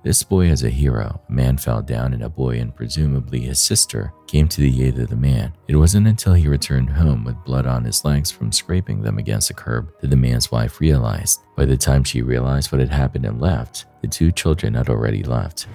This boy is a hero. A man fell down and a boy and presumably his sister came to the aid of the man. It wasn't until he returned home with blood on his legs from scraping them against the curb that the man's wife realized. By the time she realized what had happened and left, the two children had already left.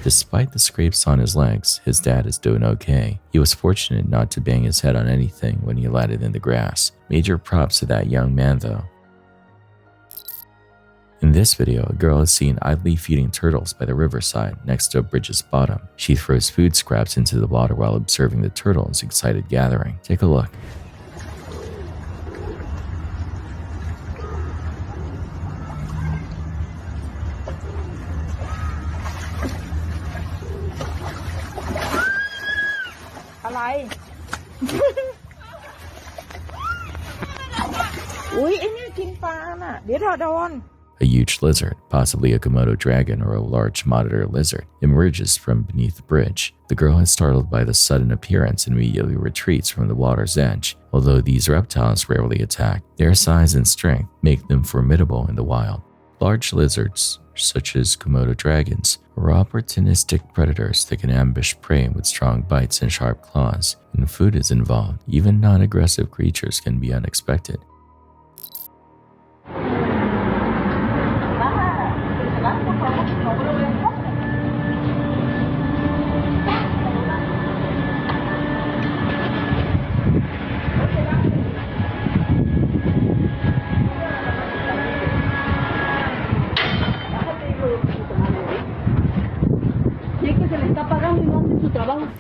Despite the scrapes on his legs, his dad is doing okay. He was fortunate not to bang his head on anything when he landed in the grass. Major props to that young man though. In this video, a girl is seen idly feeding turtles by the riverside next to a bridge's bottom. She throws food scraps into the water while observing the turtles' excited gathering. Take a look. A huge lizard, possibly a Komodo dragon or a large monitor lizard, emerges from beneath the bridge. The girl is startled by the sudden appearance and immediately retreats from the water's edge. Although these reptiles rarely attack, their size and strength make them formidable in the wild. Large lizards, such as Komodo dragons, are opportunistic predators that can ambush prey with strong bites and sharp claws. When food is involved, even non-aggressive creatures can be unexpected.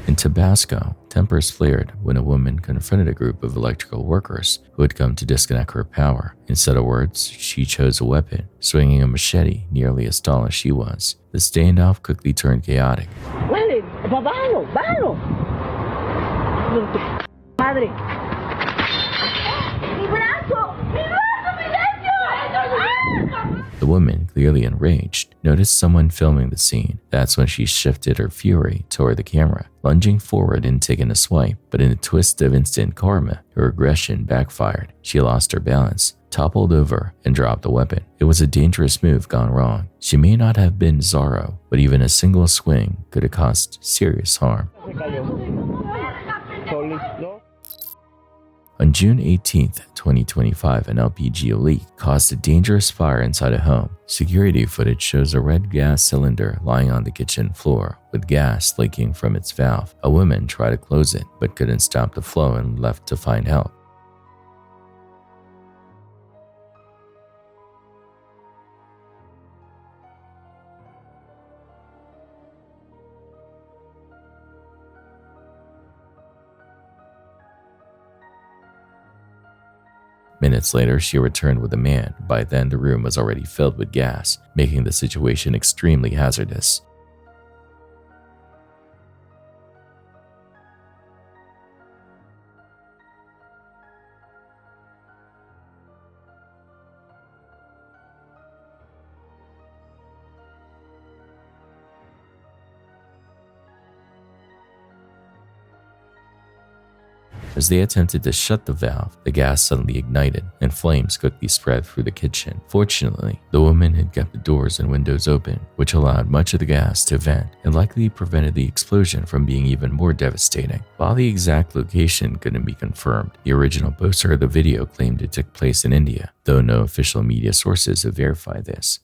In Tabasco, tempers flared when a woman confronted a group of electrical workers who had come to disconnect her power. Instead of words, she chose a weapon, swinging a machete nearly as tall as she was. The standoff quickly turned chaotic. The woman, clearly enraged, noticed someone filming the scene. That's when she shifted her fury toward the camera, lunging forward and taking a swipe. But in a twist of instant karma, her aggression backfired. She lost her balance, toppled over, and dropped the weapon. It was a dangerous move gone wrong. She may not have been Zorro, but even a single swing could have caused serious harm. On June 18, 2025, an LPG leak caused a dangerous fire inside a home. Security footage shows a red gas cylinder lying on the kitchen floor, with gas leaking from its valve. A woman tried to close it, but couldn't stop the flow and left to find help. Minutes later, she returned with a man. By then, the room was already filled with gas, making the situation extremely hazardous. As they attempted to shut the valve, the gas suddenly ignited and flames quickly spread through the kitchen. Fortunately, the woman had kept the doors and windows open, which allowed much of the gas to vent and likely prevented the explosion from being even more devastating. While the exact location couldn't be confirmed, the original poster of the video claimed it took place in India, though no official media sources have verified this.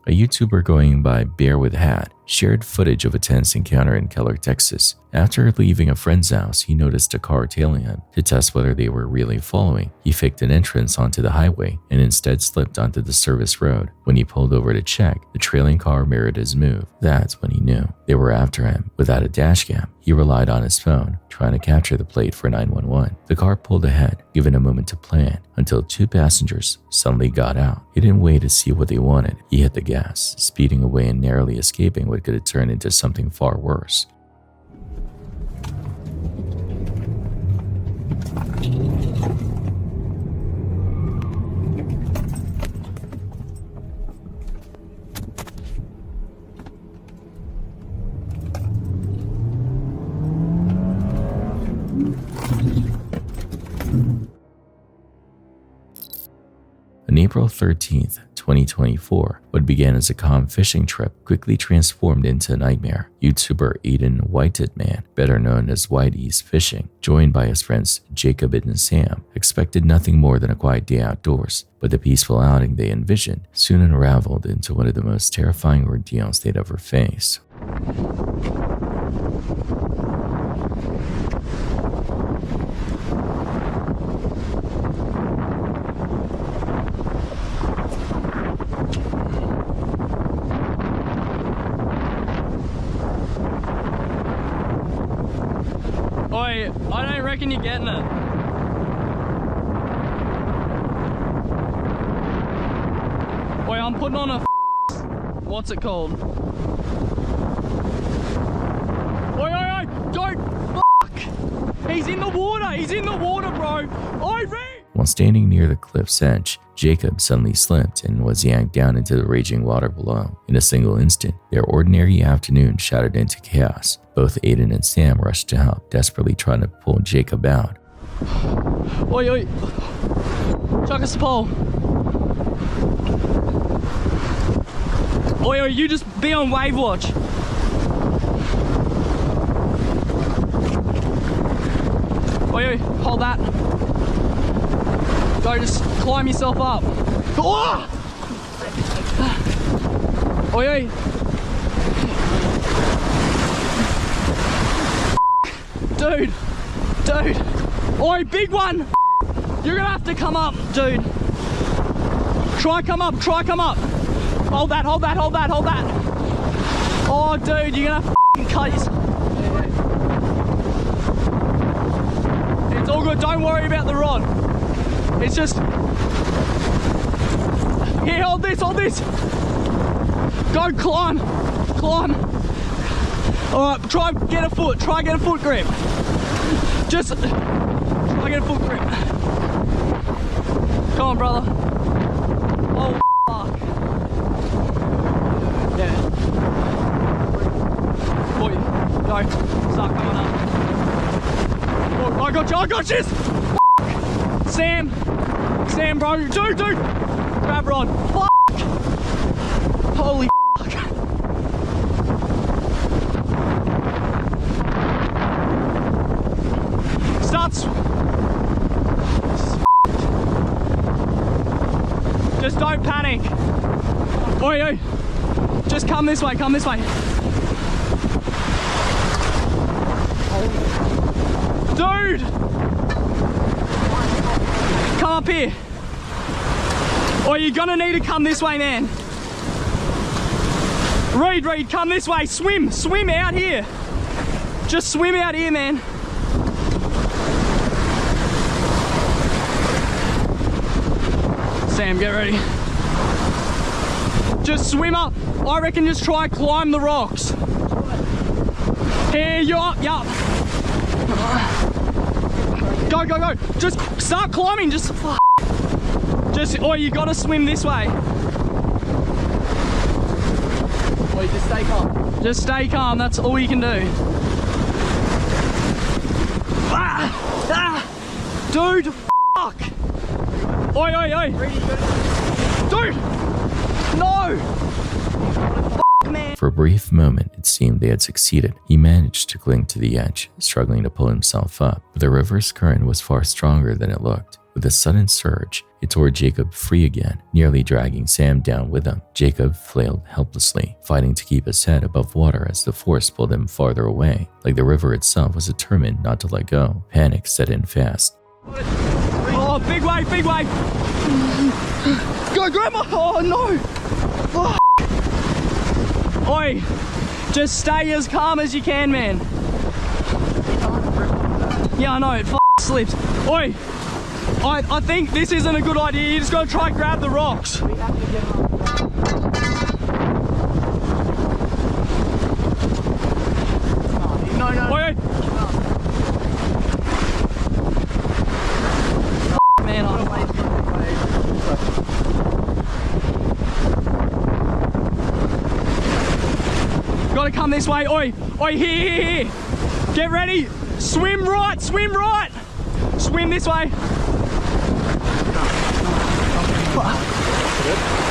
A YouTuber going by Bear with Hat shared footage of a tense encounter in Keller, Texas. After leaving a friend's house, he noticed a car tailing him. To test whether they were really following, he faked an entrance onto the highway and instead slipped onto the service road. When he pulled over to check, the trailing car mirrored his move. That's when he knew they were after him. Without a dash cam, he relied on his phone, trying to capture the plate for 911. The car pulled ahead, given a moment to plan, until two passengers suddenly got out. He didn't wait to see what they wanted. He hit the gas, speeding away and narrowly escaping with what could have turned into something far worse. On April 13th, 2024, what began as a calm fishing trip quickly transformed into a nightmare. YouTuber Aiden Whited, better known as Whitey's Fishing, joined by his friends Jacob and Sam, expected nothing more than a quiet day outdoors, but the peaceful outing they envisioned soon unraveled into one of the most terrifying ordeals they'd ever faced. Oi, I don't reckon you're getting it. Oi, I'm putting on a what's it called? Oi, don't fuck! He's in the water, bro! Oi, Reed! While standing near the cliff's edge, Jacob suddenly slipped and was yanked down into the raging water below. In a single instant, their ordinary afternoon shattered into chaos. Both Aiden and Sam rushed to help, desperately trying to pull Jacob out. Oi, chuck us a pole. Oi, you just be on wave watch. Oi, hold that. Go, just climb yourself up. Oh! Oi. Dude. Oi, big one. You're gonna have to come up, dude. Try come up. Hold that. Oh, dude, you're gonna cut yourself. It's all good, don't worry about the rod. It's just... Here, hold this. Go, climb. All right, try get a foot grip. Just try get a foot grip. Come on, brother. Oh, fuck. Yeah. Boy, go. Start coming up. Oh, I got you. Sam, bro. Dude. Grab rod. Fuck. Holy fuck. Starts. Just don't panic. Oi. Just come this way. Dude! Come up here. Oi, you're gonna need to come this way, man. Reed, come this way. Swim out here. Just swim out here, man. Sam, get ready. Just swim up. I reckon just try climb the rocks. Here, you're up, yup. Go. Just start climbing, you gotta swim this way. Oi, just stay calm. Just stay calm, that's all you can do. Dude, fuck. Oi. Dude, no. Fuck, man. For a brief moment, it seemed they had succeeded. He managed to cling to the edge, struggling to pull himself up, but the river's current was far stronger than it looked. With a sudden surge, it tore Jacob free again, nearly dragging Sam down with him. Jacob flailed helplessly, fighting to keep his head above water as the force pulled him farther away, like the river itself was determined not to let go. Panic set in fast. Oh, big wave. Go, Grandma. Oh, no. Oh. Oi, just stay as calm as you can, man. Yeah, I know, it slips. Oi, I think this isn't a good idea. You just gotta try and grab the rocks. gotta come this way. Oi, oi, here. Get ready. Swim right. Swim this way.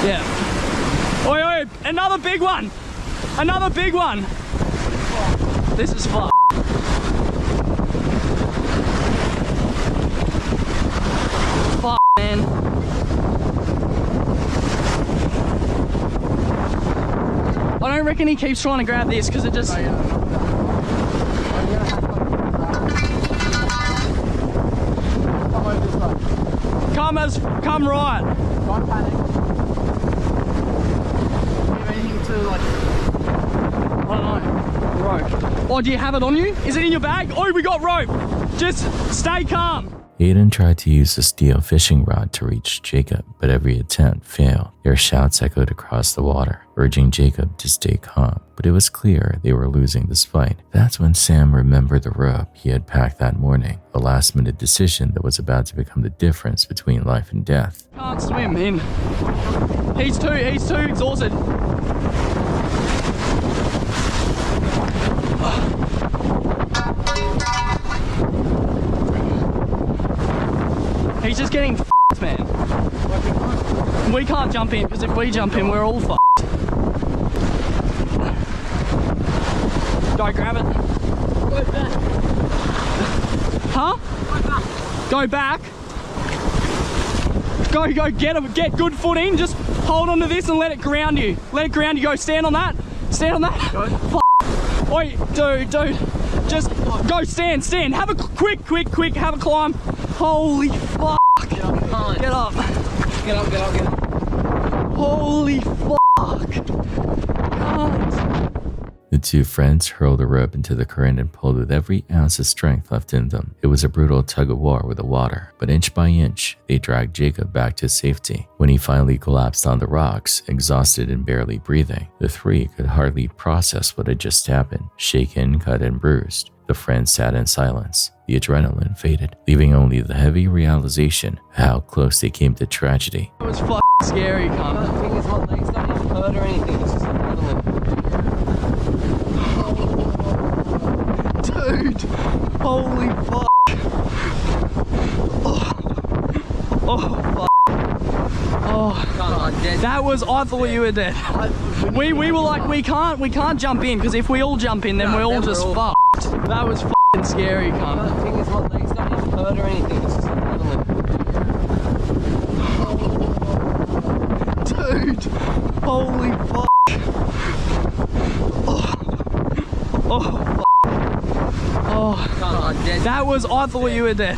Yeah. Oi, another big one. This is fun. Fuck, man. I don't reckon he keeps trying to grab this because it just... Come right. Don't panic. Give anything to like... I don't know. Rope. Oh, do you have it on you? Is it in your bag? Oh, we got rope. Just stay calm. Aiden tried to use a steel fishing rod to reach Jacob, but every attempt failed. Their shouts echoed across the water, urging Jacob to stay calm, but it was clear they were losing this fight. That's when Sam remembered the rope he had packed that morning, a last-minute decision that was about to become the difference between life and death. Can't swim in. He's too exhausted. He's just getting f***ed, man. We can't jump in, because if we jump in, we're all f***ed. Go grab it. Go back. Huh? Go back. Go get good footing. Just hold on to this and let it ground you. Go stand on that. Go. F***. Oi, dude. Just go stand. Have a quick, have a climb. Holy fuck. Get up. Get up. Get up. Holy fuck. Can't. The two friends hurled the rope into the current and pulled with every ounce of strength left in them. It was a brutal tug-of-war with the water, but inch by inch, they dragged Jacob back to safety. When he finally collapsed on the rocks, exhausted and barely breathing, the three could hardly process what had just happened. Shaken, cut, and bruised, the friends sat in silence. The adrenaline faded, leaving only the heavy realization how close they came to tragedy. It was fucking scary, cunt. The thing is, my legs don't even hurt or anything. It's just adrenaline. Dude, holy fuck. Oh fuck. Oh, that was, I thought you were dead. We were like, we can't jump in, because if we all jump in, then we're all just fucked. That was fucking scary, cunt. The thing is, my legs don't even hurt or anything. It's just adrenaline. Dude, holy fuck. Oh fuck. Oh, that was, I thought you were dead.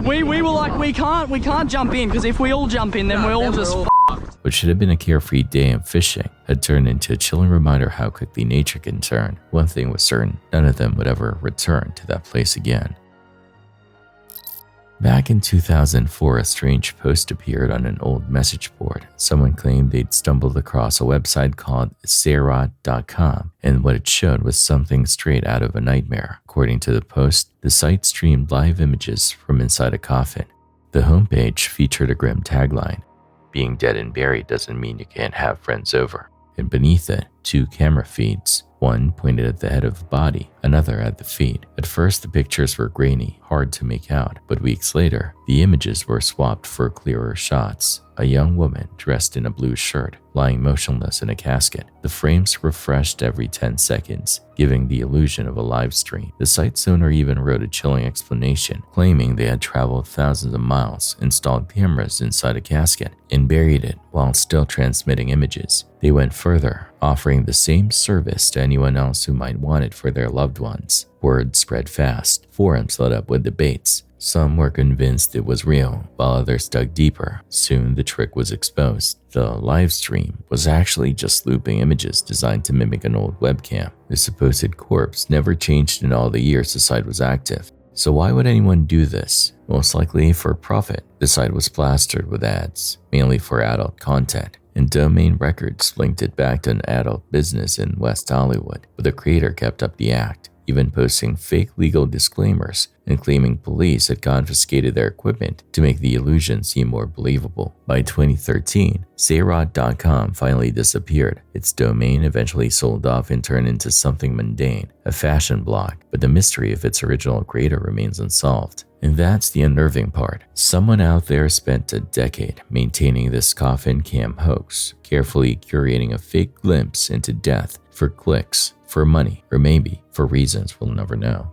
We were like, we can't jump in, because if we all jump in, then we're all just fucked. What should have been a carefree day of fishing had turned into a chilling reminder how quickly nature can turn. One thing was certain, none of them would ever return to that place again. Back in 2004, a strange post appeared on an old message board. Someone claimed they'd stumbled across a website called SHOUTOut.com, and what it showed was something straight out of a nightmare. According to the post, the site streamed live images from inside a coffin. The homepage featured a grim tagline: "Being dead and buried doesn't mean you can't have friends over." And beneath it, two camera feeds. One pointed at the head of the body, another at the feet. At first, the pictures were grainy, hard to make out, but weeks later, the images were swapped for clearer shots. A young woman dressed in a blue shirt, lying motionless in a casket. The frames refreshed every 10 seconds, giving the illusion of a live stream. The site's owner even wrote a chilling explanation, claiming they had traveled thousands of miles, installed cameras inside a casket, and buried it while still transmitting images. They went further, offering the same service to anyone else who might want it for their loved ones. Word spread fast. Forums lit up with debates. Some were convinced it was real, while others dug deeper. Soon the trick was exposed. The live stream was actually just looping images designed to mimic an old webcam. The supposed corpse never changed in all the years the site was active. So why would anyone do this? Most likely for profit. The site was plastered with ads, mainly for adult content, and domain records linked it back to an adult business in West Hollywood, but the creator kept up the act. even posting fake legal disclaimers and claiming police had confiscated their equipment to make the illusion seem more believable. By 2013, Sayrod.com finally disappeared. Its domain eventually sold off and turned into something mundane, a fashion blog, but the mystery of its original creator remains unsolved. And that's the unnerving part. Someone out there spent a decade maintaining this coffin cam hoax, carefully curating a fake glimpse into death for clicks, for money, or maybe for reasons we'll never know.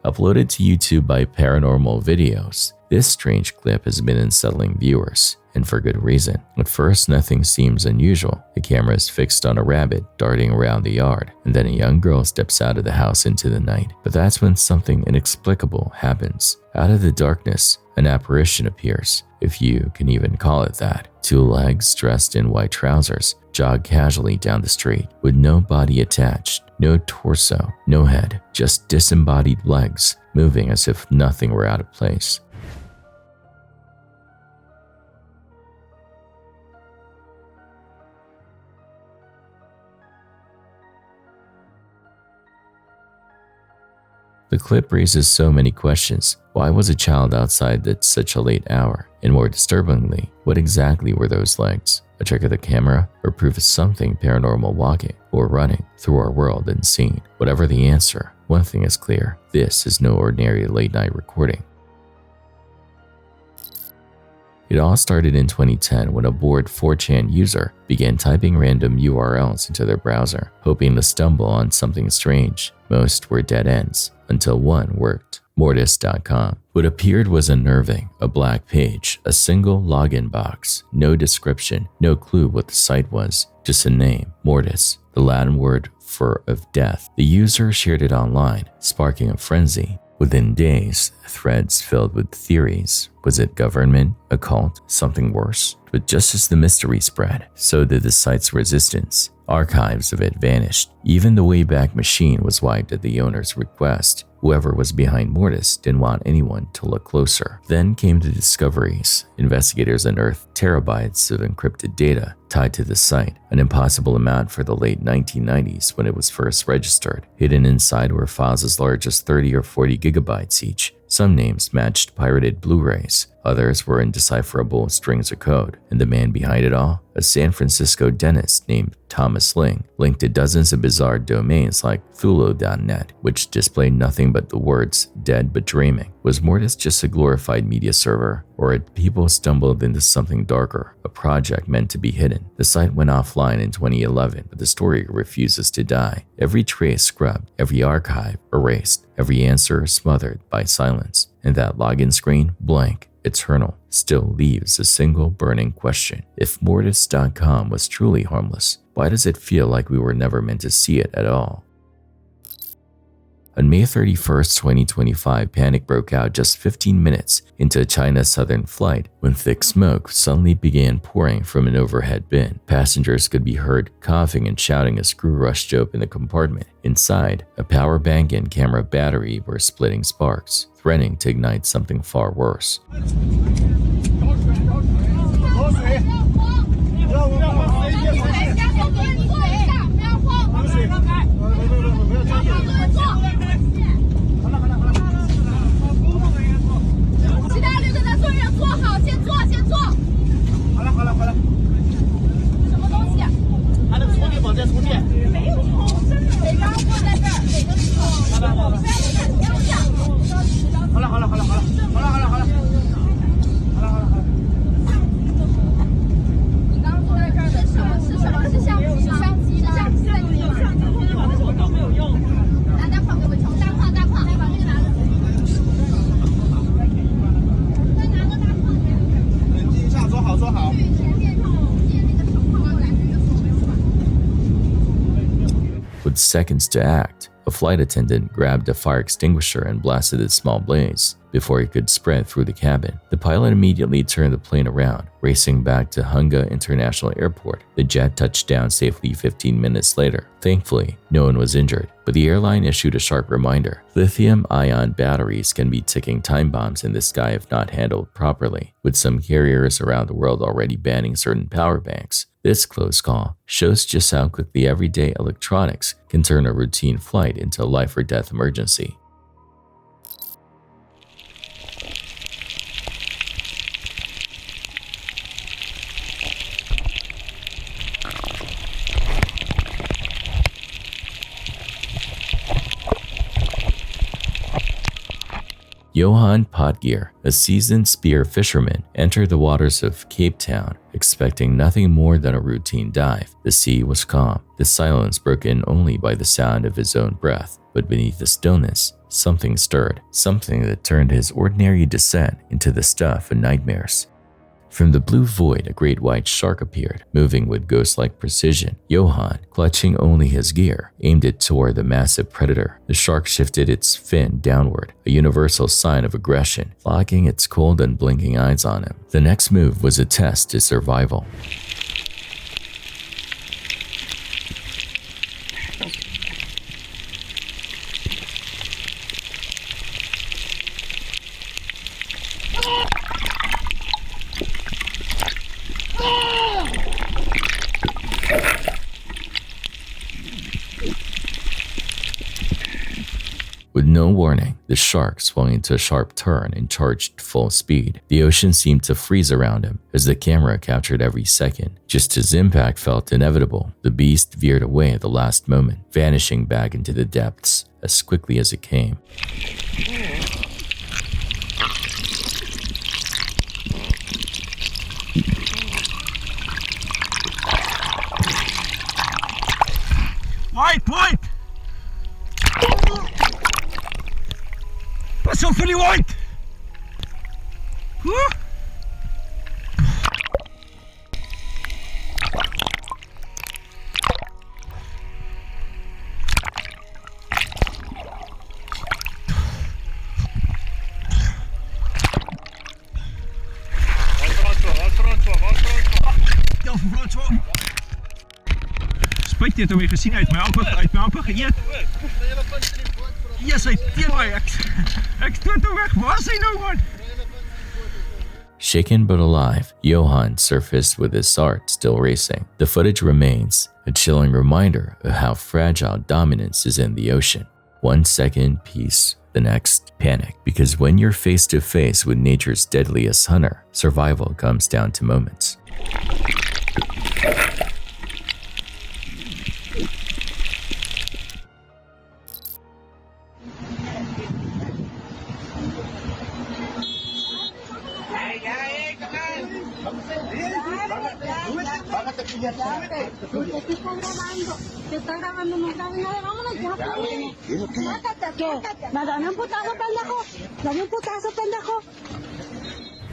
Uploaded to YouTube by Paranormal Videos, this strange clip has been unsettling viewers, and for good reason. At first, nothing seems unusual. The camera is fixed on a rabbit darting around the yard, and then a young girl steps out of the house into the night. But that's when something inexplicable happens. Out of the darkness, an apparition appears, if you can even call it that. Two legs dressed in white trousers jog casually down the street, with no body attached, no torso, no head, just disembodied legs, moving as if nothing were out of place. The clip raises so many questions. Why was a child outside at such a late hour? And more disturbingly, what exactly were those legs? A trick of the camera, or proof of something paranormal walking or running through our world unseen? Whatever the answer, one thing is clear: this is no ordinary late-night recording. It all started in 2010 when a bored 4chan user began typing random URLs into their browser, hoping to stumble on something strange. Most were dead ends, until one worked. Mortis.com. What appeared was unnerving: a black page, a single login box, no description, no clue what the site was, just a name, Mortis, the Latin word for of death. The user shared it online, sparking a frenzy. Within days, threads filled with theories. Was it government, a cult, something worse? But just as the mystery spread, so did the site's resistance. Archives of it vanished. Even the Wayback Machine was wiped at the owner's request. Whoever was behind Mortis didn't want anyone to look closer. Then came the discoveries. Investigators unearthed terabytes of encrypted data tied to the site, an impossible amount for the late 1990s when it was first registered. Hidden inside were files as large as 30 or 40 gigabytes each. Some names matched pirated Blu-rays, others were indecipherable strings of code, and the man behind it all, a San Francisco dentist named Thomas Ling, linked to dozens of bizarre domains like Thulo.net, which displayed nothing but the words "dead but dreaming." Was Mortis just a glorified media server, or had people stumbled into something darker, a project meant to be hidden? The site went offline in 2011, but the story refuses to die. Every trace scrubbed, every archive erased, every answer smothered by silence, and that login screen, blank, eternal, still leaves a single burning question. If Mortis.com was truly harmless, why does it feel like we were never meant to see it at all? On May 31st, 2025, panic broke out just 15 minutes into a China Southern flight when thick smoke suddenly began pouring from an overhead bin. Passengers could be heard coughing and shouting as crew rushed to open the compartment. Inside, a power bank and camera battery were splitting sparks, threatening to ignite something far worse. With seconds to act, a flight attendant grabbed a fire extinguisher and blasted a small blaze. before it could spread through the cabin. The pilot immediately turned the plane around, racing back to Hunga International Airport. The jet touched down safely 15 minutes later. Thankfully, no one was injured, but the airline issued a sharp reminder. Lithium-ion batteries can be ticking time bombs in the sky if not handled properly, with some carriers around the world already banning certain power banks. This close call shows just how quickly everyday electronics can turn a routine flight into a life-or-death emergency. Johan Potgier, a seasoned spear fisherman, entered the waters of Cape Town, expecting nothing more than a routine dive. The sea was calm, the silence broken only by the sound of his own breath. But beneath the stillness, something stirred, something that turned his ordinary descent into the stuff of nightmares. From the blue void, a great white shark appeared, moving with ghost-like precision. Johan, clutching only his gear, aimed it toward the massive predator. The shark shifted its fin downward, a universal sign of aggression, locking its cold, unblinking eyes on him. The next move was a test to survival. With no warning, the shark swung into a sharp turn and charged full speed. The ocean seemed to freeze around him as the camera captured every second. Just as impact felt inevitable, the beast veered away at the last moment, vanishing back into the depths as quickly as it came. White! Pas op voor die white! Spijt dit om je gezien uit mijn amper geëet. Yes, hy teen my. Ek stoot hom weg. Waar is hy nou, man? Shaken but alive, Johan surfaced with his heart still racing. The footage remains, a chilling reminder of how fragile dominance is in the ocean. 1 second, peace. The next, panic. Because when you're face to face with nature's deadliest hunter, survival comes down to moments.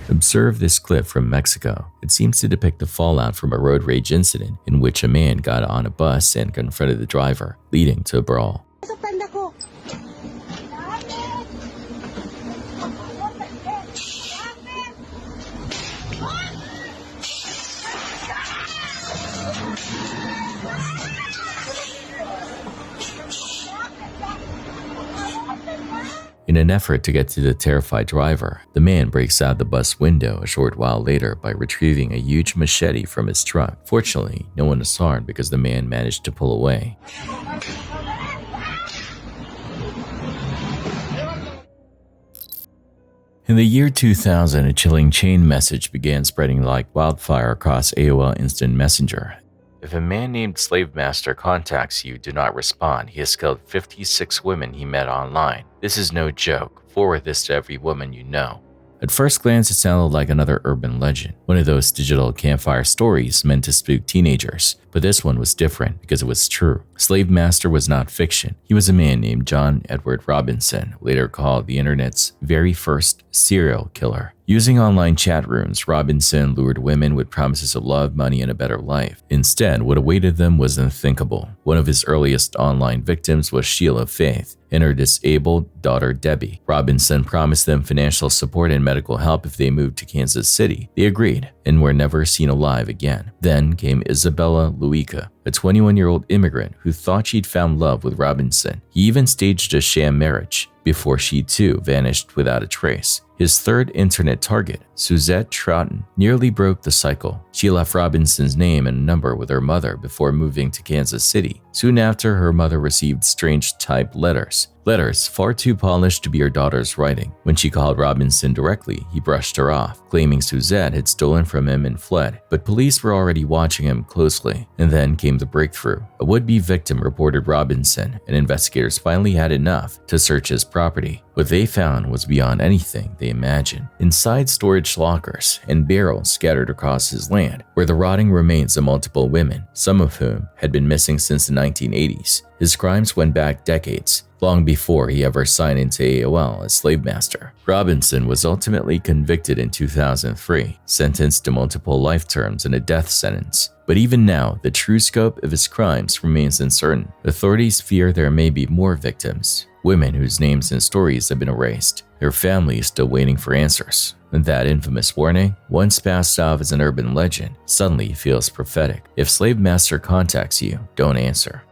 Observe this clip from Mexico. It seems to depict the fallout from a road rage incident in which a man got on a bus and confronted the driver, leading to a brawl. In an effort to get to the terrified driver, the man breaks out the bus window a short while later by retrieving a huge machete from his truck. Fortunately, no one is harmed because the man managed to pull away. In the year 2000, a chilling chain message began spreading like wildfire across AOL Instant Messenger. If a man named Slave Master contacts you, do not respond. He has killed 56 women he met online. This is no joke. Forward this to every woman you know. At first glance, it sounded like another urban legend, one of those digital campfire stories meant to spook teenagers. But this one was different because it was true. Slave Master was not fiction. He was a man named John Edward Robinson, later called the internet's very first serial killer. Using online chat rooms, Robinson lured women with promises of love, money, and a better life. Instead, what awaited them was unthinkable. One of his earliest online victims was Sheila Faith and her disabled daughter Debbie. Robinson promised them financial support and medical help if they moved to Kansas City. They agreed and were never seen alive again. Then came Isabella Luica, a 21-year-old immigrant who thought she'd found love with Robinson. He even staged a sham marriage before she too vanished without a trace. His third internet target, Suzette Troughton, nearly broke the cycle. She left Robinson's name and number with her mother before moving to Kansas City. Soon after, her mother received strange typed letters far too polished to be her daughter's writing. When she called Robinson directly, he brushed her off, claiming Suzette had stolen from him and fled. But police were already watching him closely. And then came the breakthrough. A would-be victim reported Robinson, and investigators finally had enough to search his property. What they found was beyond anything they imagined. Inside storage lockers and barrels scattered across his land were the rotting remains of multiple women, some of whom had been missing since the 1980s. His crimes went back decades, long before he ever signed into AOL as slave master. Robinson was ultimately convicted in 2003, sentenced to multiple life terms and a death sentence. But even now, the true scope of his crimes remains uncertain. Authorities fear there may be more victims, women whose names and stories have been erased, their families still waiting for answers. And that infamous warning, once passed off as an urban legend, suddenly feels prophetic. If Slave Master contacts you, don't answer.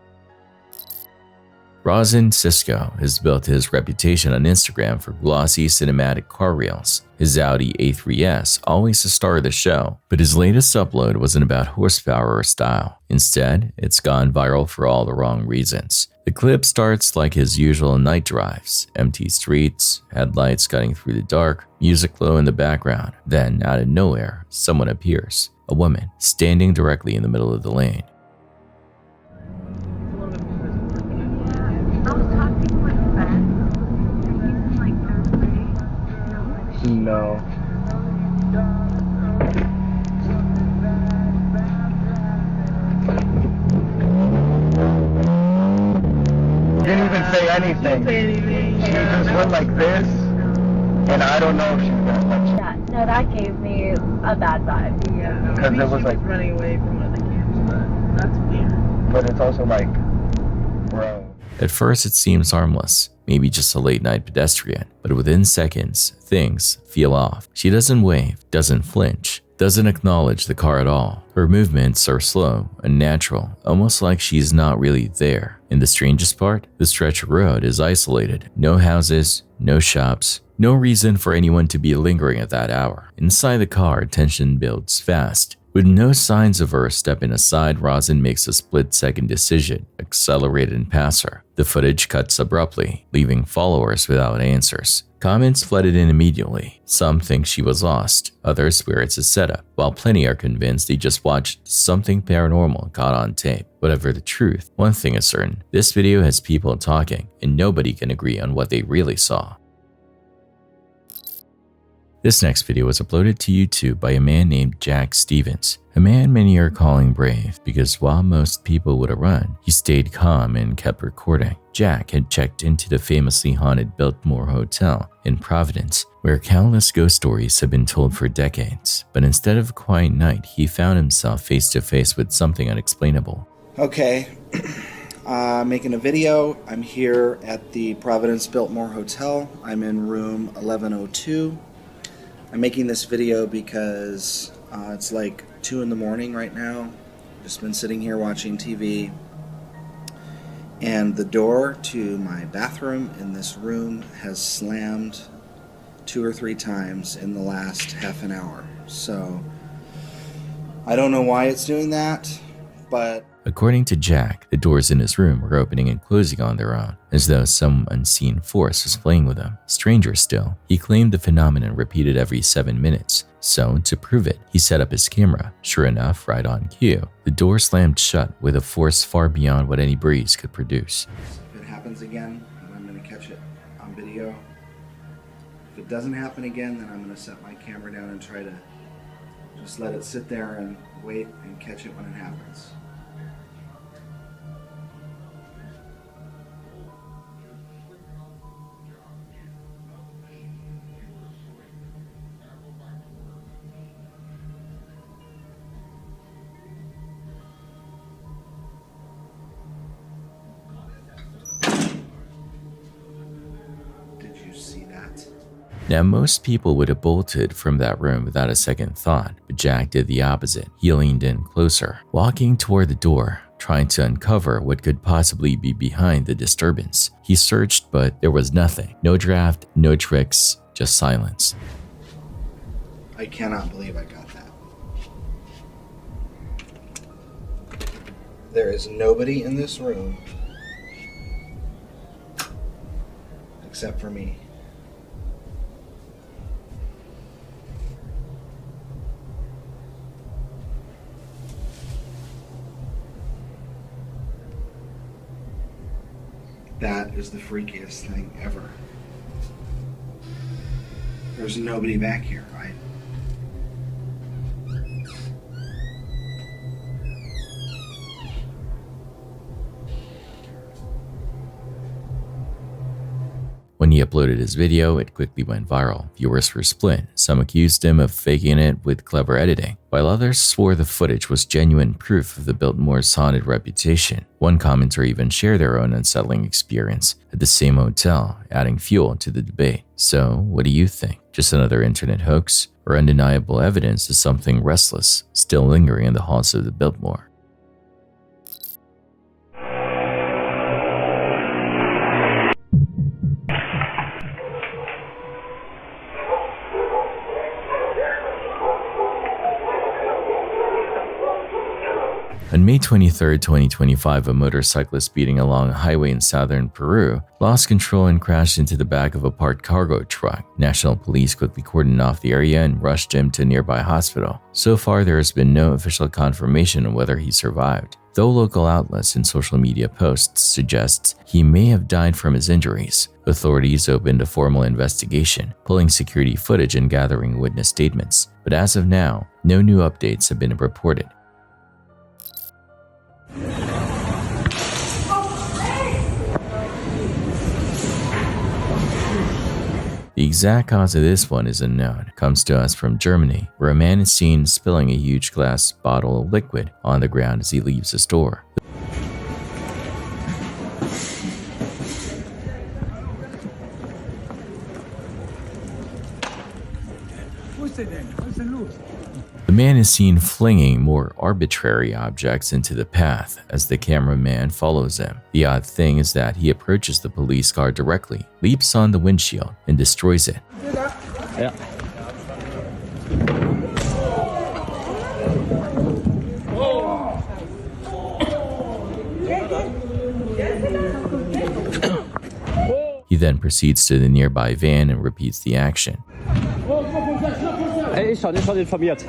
Rosin Cisco has built his reputation on Instagram for glossy cinematic car reels. His Audi A3S always the star of the show, but his latest upload wasn't about horsepower or style. Instead, it's gone viral for all the wrong reasons. The clip starts like his usual night drives, empty streets, headlights cutting through the dark, music low in the background. Then, out of nowhere, someone appears, a woman, standing directly in the middle of the lane. No. Didn't even say anything. She just went like this, and I don't know if she got like. Yeah, no, that gave me a bad vibe. Yeah, Because it was like running away from one of the kids, but that's weird. But it's also like, bro. At first, it seems harmless, maybe just a late-night pedestrian, but within seconds, things feel off. She doesn't wave, doesn't flinch, doesn't acknowledge the car at all. Her movements are slow, unnatural, almost like she's not really there. And the strangest part? The stretch of road is isolated. No houses, no shops, no reason for anyone to be lingering at that hour. Inside the car, tension builds fast. With no signs of her stepping aside, Rosin makes a split-second decision, accelerate and pass her. The footage cuts abruptly, leaving followers without answers. Comments flooded in immediately. Some think she was lost, others swear it's a setup, while plenty are convinced they just watched something paranormal caught on tape. Whatever the truth, one thing is certain, this video has people talking, and nobody can agree on what they really saw. This next video was uploaded to YouTube by a man named Jack Stevens, a man many are calling brave because while most people would have run, he stayed calm and kept recording. Jack had checked into the famously haunted Biltmore Hotel in Providence, where countless ghost stories have been told for decades. But instead of a quiet night, he found himself face to face with something unexplainable. Okay, making a video. I'm here at the Providence Biltmore Hotel. I'm in room 1102. I'm making this video because it's like 2 in the morning right now. Just been sitting here watching TV, and the door to my bathroom in this room has slammed 2 or 3 times in the last half an hour. So I don't know why it's doing that, but according to Jack, the doors in his room were opening and closing on their own, as though some unseen force was playing with him. Stranger still, he claimed the phenomenon repeated every 7 minutes. So, to prove it, he set up his camera. Sure enough, right on cue, the door slammed shut with a force far beyond what any breeze could produce. if it happens again, then I'm going to catch it on video. If it doesn't happen again, then I'm going to set my camera down and try to just let it sit there and wait and catch it when it happens. Now, most people would have bolted from that room without a second thought, but Jack did the opposite. He leaned in closer, walking toward the door, trying to uncover what could possibly be behind the disturbance. He searched, but there was nothing. No draft, no tricks, just silence. I cannot believe I got that. There is nobody in this room except for me. That is the freakiest thing ever. There's nobody back here, right? When he uploaded his video, it quickly went viral. Viewers were split. Some accused him of faking it with clever editing, while others swore the footage was genuine proof of the Biltmore's haunted reputation. One commenter even shared their own unsettling experience at the same hotel, adding fuel to the debate. So, what do you think? Just another internet hoax, or undeniable evidence of something restless still lingering in the halls of the Biltmore? On May 23, 2025, a motorcyclist speeding along a highway in southern Peru lost control and crashed into the back of a parked cargo truck. National police quickly cordoned off the area and rushed him to a nearby hospital. So far, there has been no official confirmation on whether he survived, though local outlets and social media posts suggest he may have died from his injuries. Authorities opened a formal investigation, pulling security footage and gathering witness statements. But as of now, no new updates have been reported. The exact cause of this one is unknown. It comes to us from Germany, where a man is seen spilling a huge glass bottle of liquid on the ground as he leaves the store. The man is seen flinging more arbitrary objects into the path as the cameraman follows him. The odd thing is that he approaches the police car directly, leaps on the windshield, and destroys it. Yeah. He then proceeds to the nearby van and repeats the action. Ey, ich hab informiert.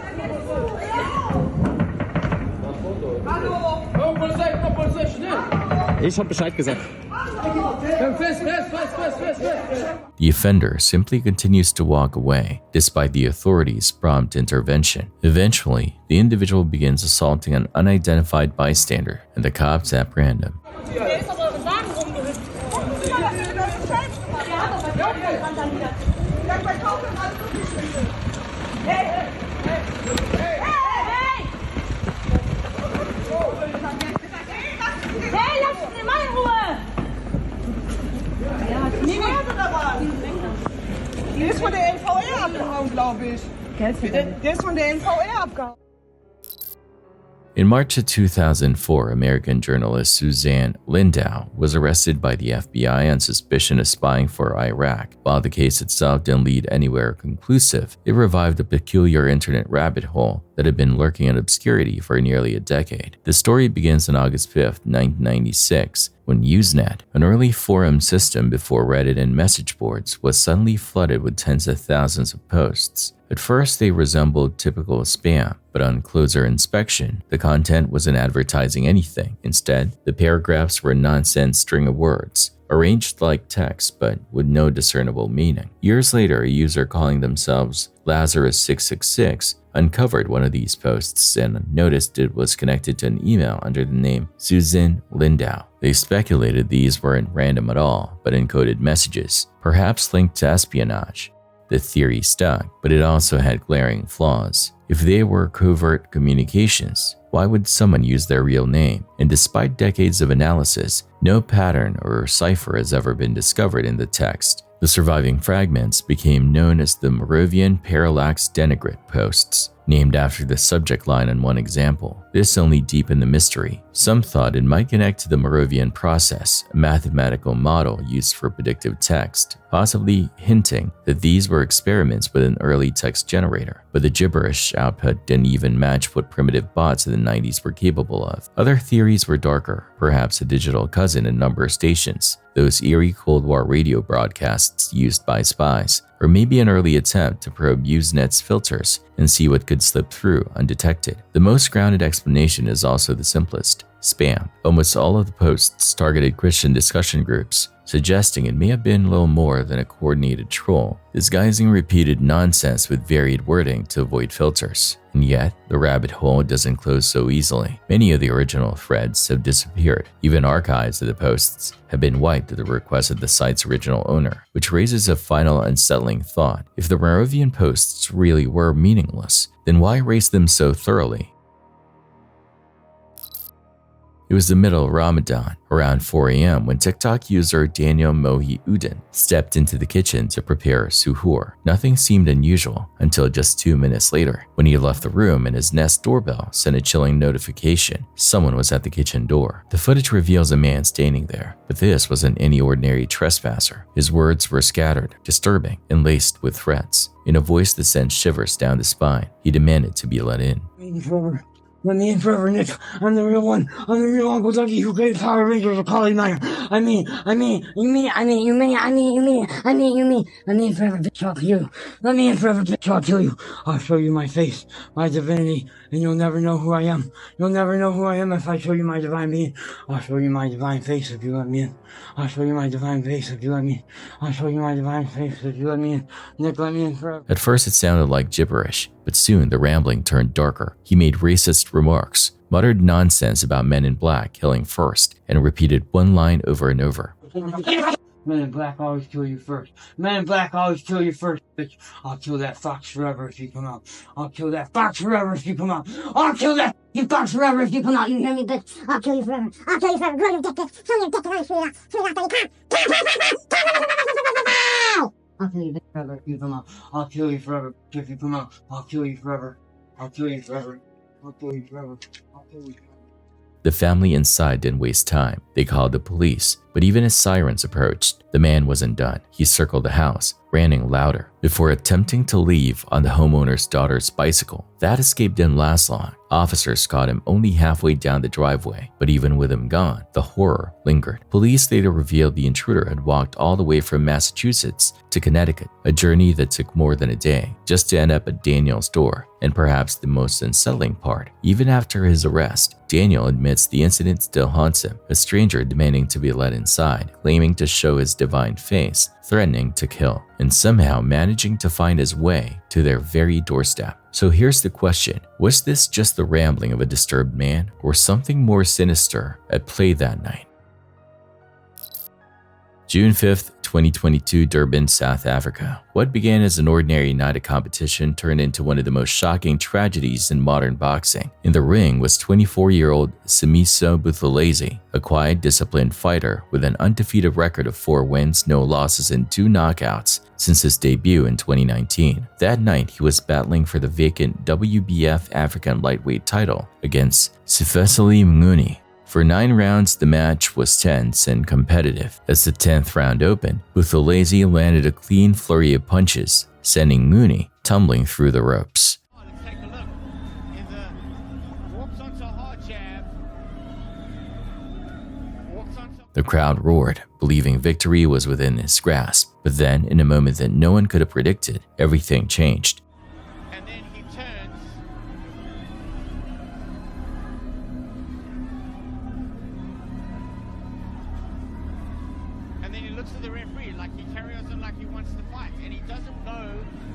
Ich hab Bescheid gesagt. The offender simply continues to walk away, despite the authorities' prompt intervention. Eventually, the individual begins assaulting an unidentified bystander, and the cops apprehend him. Der ist von der NVR abgehauen, glaube ich. Der ist von der NVR abgehauen. In March of 2004, American journalist Suzanne Lindau was arrested by the FBI on suspicion of spying for Iraq. While the case itself didn't lead anywhere conclusive, it revived a peculiar internet rabbit hole that had been lurking in obscurity for nearly a decade. The story begins on August 5, 1996, when Usenet, an early forum system before Reddit and message boards, was suddenly flooded with tens of thousands of posts. At first, they resembled typical spam, but on closer inspection, the content wasn't advertising anything. Instead, the paragraphs were a nonsense string of words, arranged like text but with no discernible meaning. Years later, a user calling themselves Lazarus666 uncovered one of these posts and noticed it was connected to an email under the name Susan Lindau. They speculated these weren't random at all, but encoded messages, perhaps linked to espionage. The theory stuck, but it also had glaring flaws. If they were covert communications, why would someone use their real name? And despite decades of analysis, no pattern or cipher has ever been discovered in the text. The surviving fragments became known as the Moravian Parallax Denegrit posts, named after the subject line on one example. This only deepened the mystery. Some thought it might connect to the Moravian process, a mathematical model used for predictive text, possibly hinting that these were experiments with an early text generator. But the gibberish output didn't even match what primitive bots in the 90s were capable of. Other theories were darker, perhaps a digital cousin in a number of stations, those eerie Cold War radio broadcasts used by spies, or maybe an early attempt to probe Usenet's filters and see what could slip through undetected. The most grounded explanation is also the simplest: spam. Almost all of the posts targeted Christian discussion groups, suggesting it may have been little more than a coordinated troll, disguising repeated nonsense with varied wording to avoid filters. And yet, the rabbit hole doesn't close so easily. Many of the original threads have disappeared. Even archives of the posts have been wiped at the request of the site's original owner, which raises a final unsettling thought. If the Moravian posts really were meaningless, then why erase them so thoroughly? It was the middle of Ramadan, around 4 a.m. when TikTok user Daniel MYUU stepped into the kitchen to prepare suhoor. Nothing seemed unusual until just 2 minutes later, when he left the room and his Nest doorbell sent a chilling notification. Someone was at the kitchen door. The footage reveals a man standing there, but this wasn't any ordinary trespasser. His words were scattered, disturbing, and laced with threats. In a voice that sent shivers down the spine, he demanded to be let in. Let me in forever, Nick. I'm the real one. I'm the real Uncle Dougie who gave Power Rangers a Polyniner. I mean forever, bitch, I'll kill you. Let me in forever, bitch, I'll kill you. I'll show you my face, my divinity, and you'll never know who I am. You'll never know who I am if I show you my divine being. I'll show you my divine face if you let me in. I'll show you my divine face if you let me in. I'll show you my divine face if you let me in. Nick, let me in forever. At first it sounded like gibberish, but soon the rambling turned darker. He made racist remarks, muttered nonsense about men in black killing first, and repeated one line over and over. Men in black always kill you first. Men in black always kill you first, bitch. I'll kill that fox forever if you come out. I'll kill that fox forever if you come out. I'll kill that fox forever if you come out. You hear me, bitch? I'll kill you forever. I'll kill you forever. Girl, you get this. Show your dick right, sweetheart. Sweetheart, I'll kill you forever if you come out. I'll kill you forever if you come out. I'll kill you forever. I'll kill you forever. I'll kill you forever. I'll kill you forever. The family inside didn't waste time. They called the police, but even as sirens approached, the man wasn't done. He circled the house, ranting louder, before attempting to leave on the homeowner's daughter's bicycle. That escape didn't last long. Officers caught him only halfway down the driveway, but even with him gone, the horror lingered. Police later revealed the intruder had walked all the way from Massachusetts to Connecticut, a journey that took more than a day, just to end up at Daniel's door. And perhaps the most unsettling part, even after his arrest, Daniel admits the incident still haunts him, a stranger demanding to be let inside, claiming to show his divine face, threatening to kill, and somehow managing to find his way to their very doorstep. So here's the question: was this just the rambling of a disturbed man, or something more sinister at play that night? June 5th, 2022, Durban, South Africa. What began as an ordinary night of competition turned into one of the most shocking tragedies in modern boxing. In the ring was 24-year-old Simiso Buthelezi, a quiet, disciplined fighter with an undefeated record of 4 wins, no losses, and 2 knockouts since his debut in 2019. That night, he was battling for the vacant WBF African lightweight title against Sifeseli Mnguni. For 9 rounds, the match was tense and competitive. As the 10th round opened, Buthelezi landed a clean flurry of punches, sending Mnguni tumbling through the ropes. The crowd roared, believing victory was within his grasp. But then, in a moment that no one could have predicted, everything changed. And then he turns. And then he looks at the referee like he carries on like he wants to fight. And he doesn't know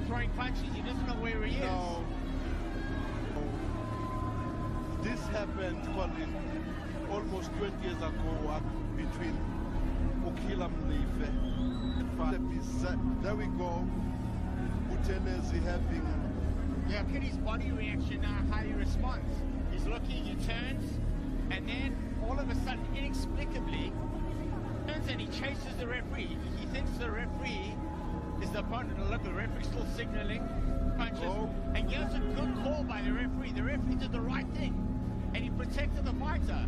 throwing punches. He doesn't know where he is. No. This happened probably almost 20 years ago between Okila Mleife and there we go. Buthelezi having... Yeah, look at his body reaction now, how he responds. He's looking, he turns, and then all of a sudden, inexplicably, turns and and he chases the referee. He thinks the referee is the opponent. And look, the referee's still signaling punches. And here's a good call by the referee. The referee did the right thing, and he protected the fighter.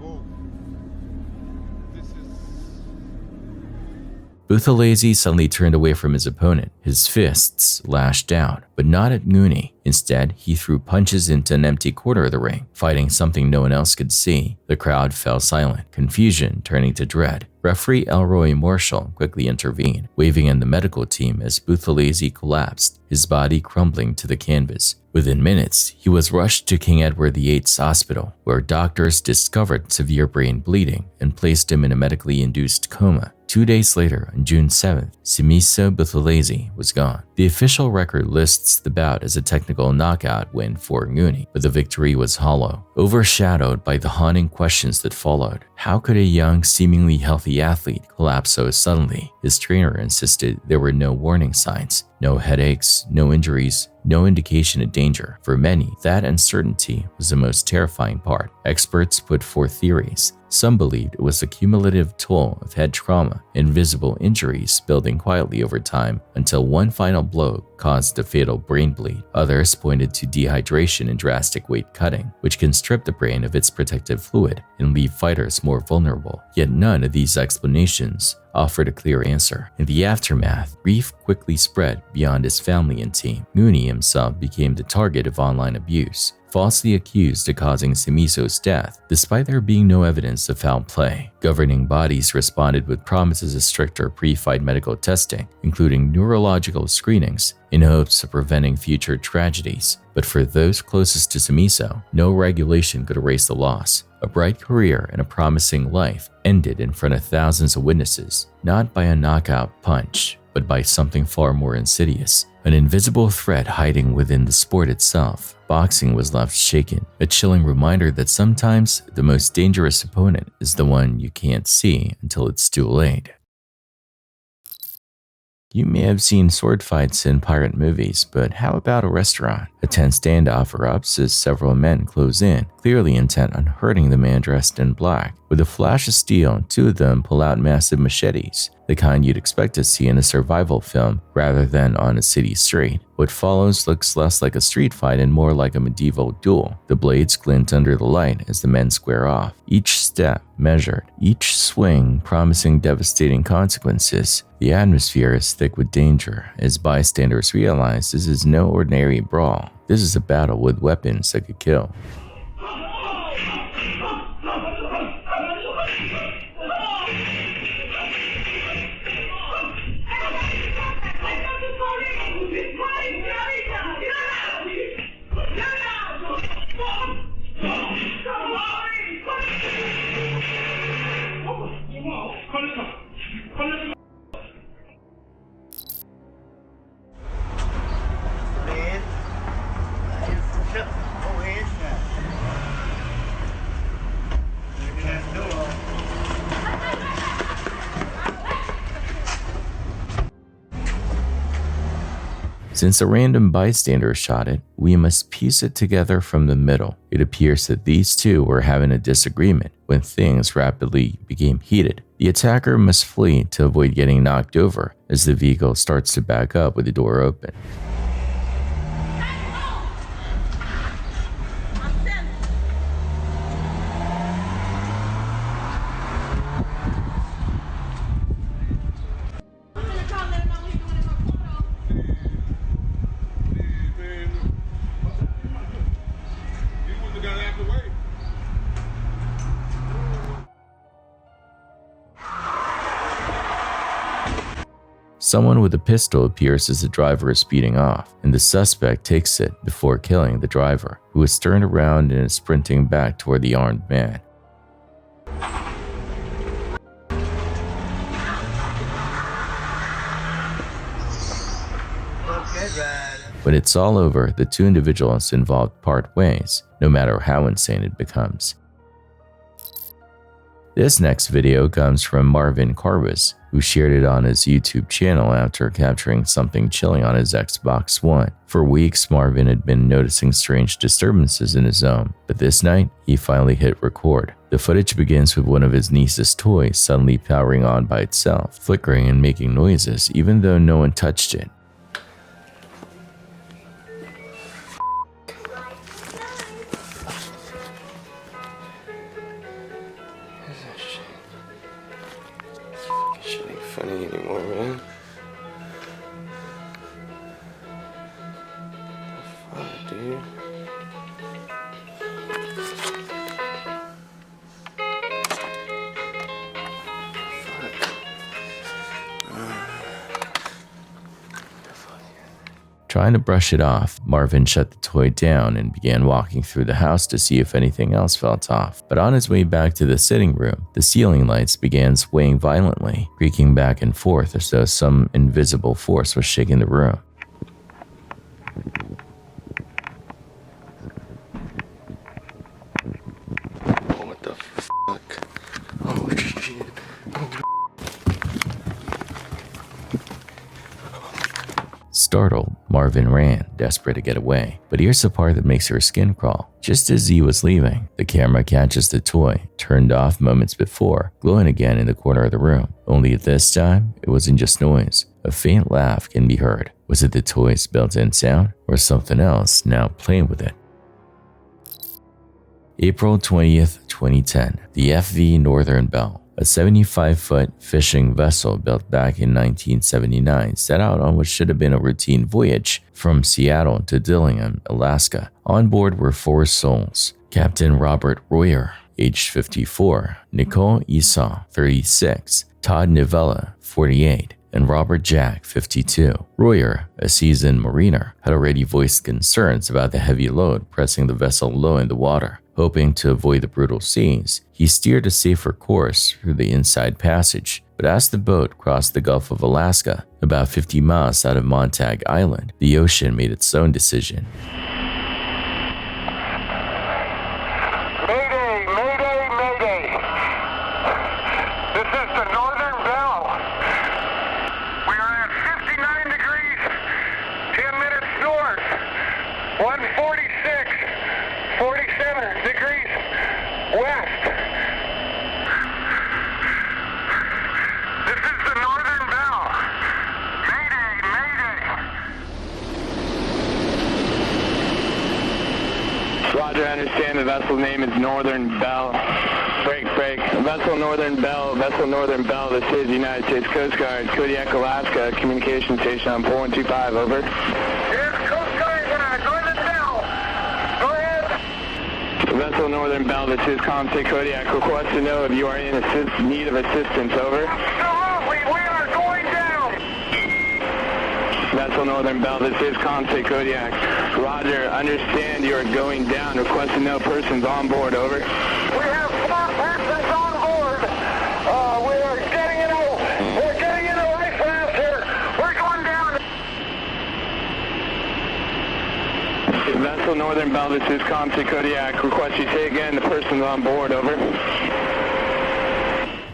Whoa. This is... Buthelezi suddenly turned away from his opponent. His fists lashed out, but not at Mooney. Instead, he threw punches into an empty corner of the ring, fighting something no one else could see. The crowd fell silent, confusion turning to dread. Referee Elroy Marshall quickly intervened, waving in the medical team as Buthelezi collapsed, his body crumbling to the canvas. Within minutes, he was rushed to King Edward VIII's hospital, where doctors discovered severe brain bleeding and placed him in a medically induced coma. 2 days later, on June 7th, Simiso Buthelezi was gone. The official record lists the bout as a technical knockout win for Mooney, but the victory was hollow, overshadowed by the haunting questions that followed. How could a young, seemingly healthy athlete collapse so suddenly? His trainer insisted there were no warning signs, no headaches, no injuries, no indication of danger. For many, that uncertainty was the most terrifying part. Experts put forth theories. Some believed it was the cumulative toll of head trauma and visible injuries building quietly over time until one final blow caused a fatal brain bleed. Others pointed to dehydration and drastic weight cutting, which can strip the brain of its protective fluid and leave fighters more vulnerable. Yet none of these explanations offered a clear answer. In the aftermath, grief quickly spread beyond his family and team. Mooney himself became the target of online abuse, falsely accused of causing Simiso's death, despite there being no evidence of foul play. Governing bodies responded with promises of stricter pre-fight medical testing, including neurological screenings, in hopes of preventing future tragedies. But for those closest to Simiso, no regulation could erase the loss. A bright career and a promising life ended in front of thousands of witnesses, not by a knockout punch, but by something far more insidious. An invisible threat hiding within the sport itself. Boxing was left shaken, a chilling reminder that sometimes the most dangerous opponent is the one you can't see until it's too late. You may have seen sword fights in pirate movies, but how about a restaurant? A tense standoff erupts as several men close in, clearly intent on hurting the man dressed in black. With a flash of steel, two of them pull out massive machetes, the kind you'd expect to see in a survival film rather than on a city street. What follows looks less like a street fight and more like a medieval duel. The blades glint under the light as the men square off, each step measured, each swing promising devastating consequences. The atmosphere is thick with danger as bystanders realize this is no ordinary brawl. This is a battle with weapons that could kill. Since a random bystander shot it, we must piece it together from the middle. It appears that these two were having a disagreement when things rapidly became heated. The attacker must flee to avoid getting knocked over as the vehicle starts to back up with the door open. Someone with a pistol appears as the driver is speeding off, and the suspect takes it before killing the driver, who is turned around and is sprinting back toward the armed man. When it's all over, the two individuals involved part ways, no matter how insane it becomes. This next video comes from Marvin Carwas, who shared it on his YouTube channel after capturing something chilling on his Xbox One. For weeks, Marvin had been noticing strange disturbances in his home, but this night, he finally hit record. The footage begins with one of his niece's toys suddenly powering on by itself, flickering and making noises even though no one touched it. Shit ain't funny anymore, man. The fuck, dude? Trying to brush it off, Marvin shut the toy down and began walking through the house to see if anything else felt off. But on his way back to the sitting room, the ceiling lights began swaying violently, creaking back and forth as though some invisible force was shaking the room. Oh, what the fuck? Oh, shit. Startled, Marvin ran, desperate to get away. But here's the part that makes her skin crawl. Just as he was leaving, the camera catches the toy, turned off moments before, glowing again in the corner of the room. Only at this time, it wasn't just noise. A faint laugh can be heard. Was it the toy's built-in sound, or something else now playing with it? April 20th, 2010, the FV Northern Belle, a 75-foot fishing vessel built back in 1979, set out on what should have been a routine voyage from Seattle to Dillingham, Alaska. On board were 4 souls: Captain Robert Royer, aged 54, Nicole Esau, 36, Todd Nivella, 48, and Robert Jack, 52. Royer, a seasoned mariner, had already voiced concerns about the heavy load pressing the vessel low in the water. Hoping to avoid the brutal seas, he steered a safer course through the inside passage. But as the boat crossed the Gulf of Alaska, about 50 miles out of Montague Island, the ocean made its own decision. Mayday, mayday, mayday. This is the Northern Belle. We are at 59 degrees, 10 minutes north, 146, 47 degrees west. This is the Northern Belle. Mayday, mayday. Roger, I understand the vessel name is Northern Belle. Break. Vessel Northern Belle, this is United States Coast Guard, Kodiak, Alaska, communication station on 4125, over. Yes, Coast Guard, Northern Belle. Go ahead. Vessel Northern Belle, this is ComState Kodiak, request to know if you are in need of assistance, over. Absolutely, we are going down. Vessel Northern Belle, this is ComState Kodiak. Roger, understand you are going down, request to know persons on board, over. We have 4 persons on board. We're getting in a life raft here. We're going down. Vessel Northern Belle, this is ComState Kodiak, request you say again the persons on board, over.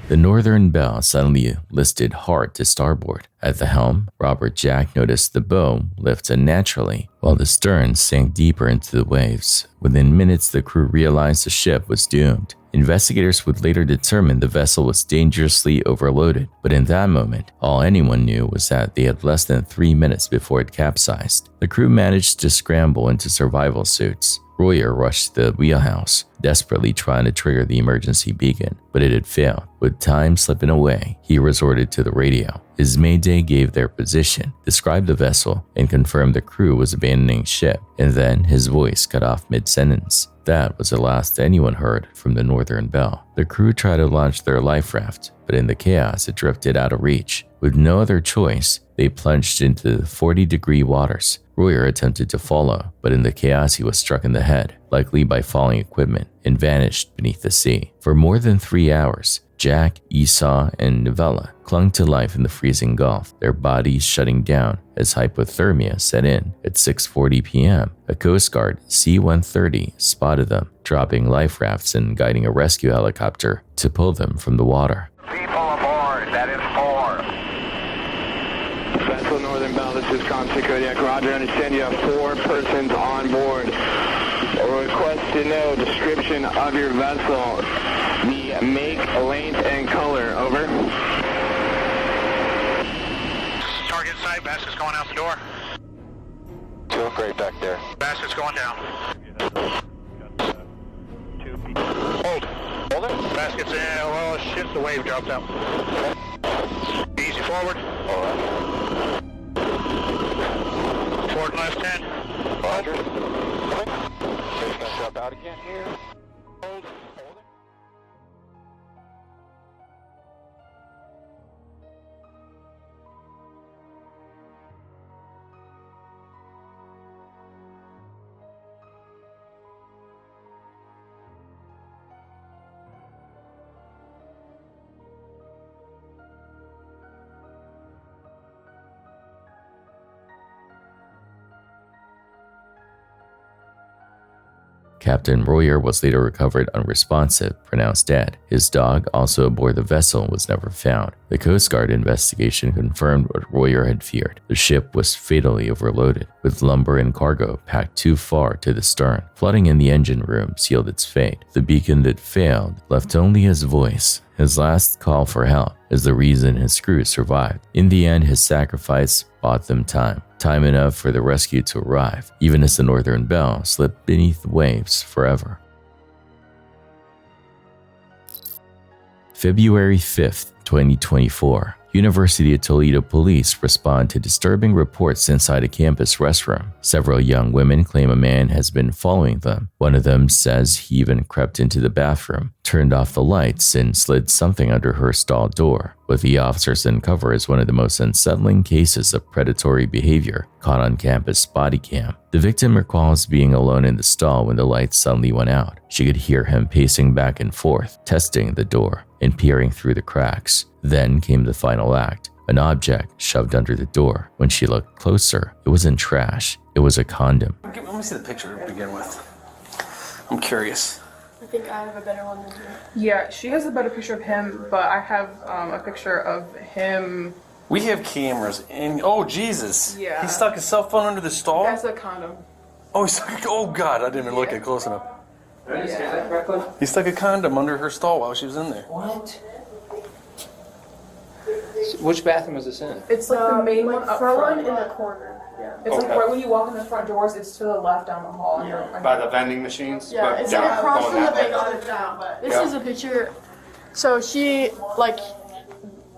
The Northern Belle suddenly listed hard to starboard. At the helm, Robert Jack noticed the bow lift unnaturally, while the stern sank deeper into the waves. Within minutes, the crew realized the ship was doomed. Investigators would later determine the vessel was dangerously overloaded, but in that moment, all anyone knew was that they had less than 3 minutes before it capsized. The crew managed to scramble into survival suits. Royer rushed to the wheelhouse, desperately trying to trigger the emergency beacon, but it had failed. With time slipping away, he resorted to the radio. His mayday gave their position, described the vessel, and confirmed the crew was abandoning ship, and then his voice cut off mid-sentence. That was the last anyone heard from the Northern Belle. The crew tried to launch their life raft, but in the chaos it drifted out of reach. With no other choice, they plunged into the 40-degree waters. Royer attempted to follow, but in the chaos he was struck in the head, likely by falling equipment, and vanished beneath the sea. For more than 3 hours, Jack, Esau, and Novella clung to life in the freezing Gulf, their bodies shutting down as hypothermia set in. At 6:40 p.m., a Coast Guard C-130 spotted them, dropping life rafts and guiding a rescue helicopter to pull them from the water. People aboard. That is 4. Vessel Northern Bell, this is Constant Kodiak. Roger, understand you have 4 persons on board. Request to know description of your vessel, the make, length, and color. Over. Target sight, Bassett's going out the door. Doing great back there. Bassett's going down. Hold. Hold it. Baskett's in. Oh shit, the wave dropped out. Easy forward. All right. Forward left 10. Roger. Coming. It's gonna drop out again here. Hold. Hold it. Captain Royer was later recovered unresponsive, pronounced dead. His dog, also aboard the vessel, was never found. The Coast Guard investigation confirmed what Royer had feared. The ship was fatally overloaded, with lumber and cargo packed too far to the stern. Flooding in the engine room sealed its fate. The beacon that failed left only his voice. His last call for help is the reason his crew survived. In the end, his sacrifice bought them time. Time enough for the rescue to arrive, even as the Northern Bell slipped beneath the waves forever. February 5th, 2024. University of Toledo police respond to disturbing reports inside a campus restroom. Several young women claim a man has been following them. One of them says he even crept into the bathroom, turned off the lights, and slid something under her stall door. What the officers uncover is one of the most unsettling cases of predatory behavior caught on campus body cam. The victim recalls being alone in the stall when the lights suddenly went out. She could hear him pacing back and forth, testing the door and peering through the cracks. Then came the final act, an object shoved under the door. When she looked closer, it wasn't trash, it was a condom. Let me see the picture to begin with. I'm curious. I think I have a better one than you. Yeah, she has a better picture of him, but I have a picture of him. We have cameras in. Oh, Jesus. Yeah. He stuck his cell phone under the stall? That's a condom. Oh, he stuck. Oh, God. I didn't even look at it close enough. Yeah. He stuck a condom under her stall while she was in there. What? Which bathroom is this in? It's like the main one up front. one in the corner. Yeah. It's like right when you walk in the front doors, it's to the left down the hall. By the vending machines? Yeah, but it's down, like across going from the that way. big down. This is a picture. So she, like,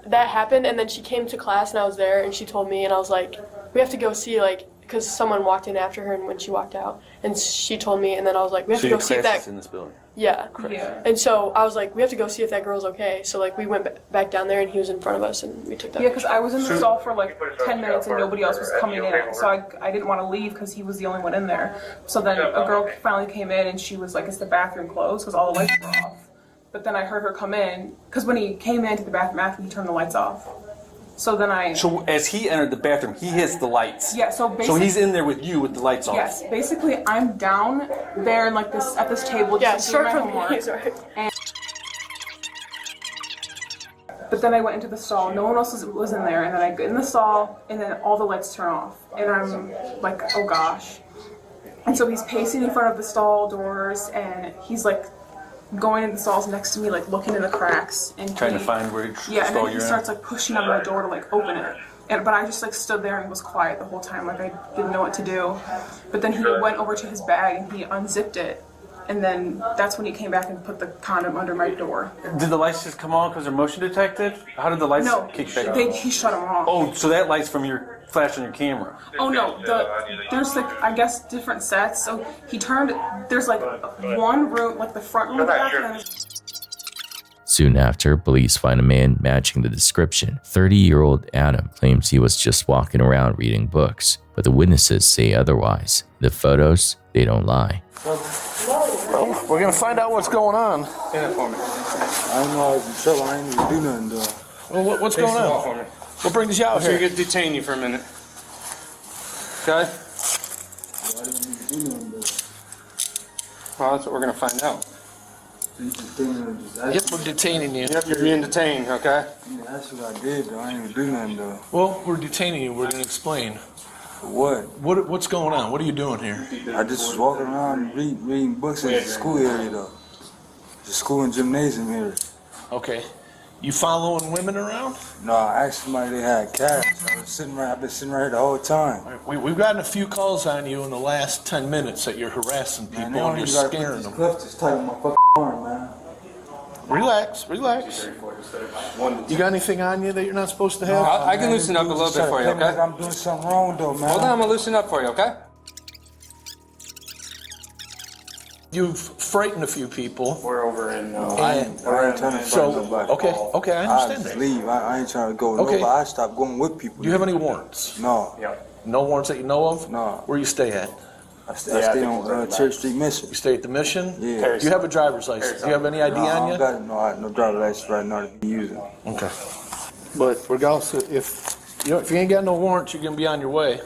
that happened, and then she came to class, and I was there, and she told me, and I was like, we have to go see, like, because someone walked in after her, and when she walked out, and she told me, and then I was like, we have to go see if that. in this building. Yeah. Yeah. And so I was like, we have to go see if that girl's okay. So like we went back down there, and he was in front of us, and we took that. Yeah, because I was in the stall for like 10 minutes and nobody else was coming in. So I didn't want to leave because he was the only one in there. So then a girl finally came in and she was like, is the bathroom closed? Because all the lights were off. But then I heard her come in, because when he came into the bathroom after, he turned the lights off. So then So as he entered the bathroom, he hits the lights. Yeah, so basically. So he's in there with you with the lights off. Yes, basically I'm down there in like this, at this table. Yeah, just doing start my from homework. me, sorry. But then I went into the stall, no one else was in there, and then I get in the stall, and then all the lights turn off. And I'm like, oh gosh. And so he's pacing in front of the stall doors, and he's like going in the stalls next to me, like looking in the cracks. And Trying to find where yeah, and stall then he you're starts in. like pushing on my door to like open it. But I just like stood there and was quiet the whole time, like I didn't know what to do. But then he went over to his bag and he unzipped it. And then that's when he came back and put the condom under my door. Did the lights just come on because they're motion detected? How did the lights kick back on? He shut them off. Oh, so that light's from your flash on your camera. Oh no, there's like, I guess, different sets. So he turned, there's like one room, like the front room of the bathroom. And Soon after, police find a man matching the description. 30-year-old Adam claims he was just walking around reading books, but the witnesses say otherwise. The photos, they don't lie. Well, we're gonna find out what's going on. Stand up for me. I don't know, so I ain't gonna do nothing to her. Well, what's going on? For me. What brings you out So here? you could detain you for a minute. Okay. Well, that's what we're gonna find out. Yep, we're detaining you. Yep, you're being detained, okay? Yeah, that's what I did, though. I ain't even do nothing, though. Well, we're detaining you. We're going to explain. What? What's going on? What are you doing here? I just was walking around reading books in the school area, though. The school and gymnasium area. Okay. You following women around? No, I asked somebody they had cash. I've been sitting right here the whole time. We've gotten a few calls on you in the last 10 minutes that you're harassing people Man, and you're scaring them. Cuffs just tight on my fucking arm, man. Relax. You got anything on you that you're not supposed to have? I can loosen up a little bit for you, okay? I'm doing something wrong, though, man. Hold on, I'm gonna loosen up for you, okay? You've frightened a few people. We're over in. I ain't trying to fight nobody. Okay, I understand that. Just leave. I ain't trying to go with nobody. I stopped going with people. Do you have any warrants? No. No warrants that you know of? No. Where you stay at? I stay on Church Street Mission. You stay at the Mission? Yeah. Do you have a driver's license? Do you have any ID on you? I don't got no driver's license right now to be using. Okay. But regardless, if you ain't got no warrants, you're gonna be on your way.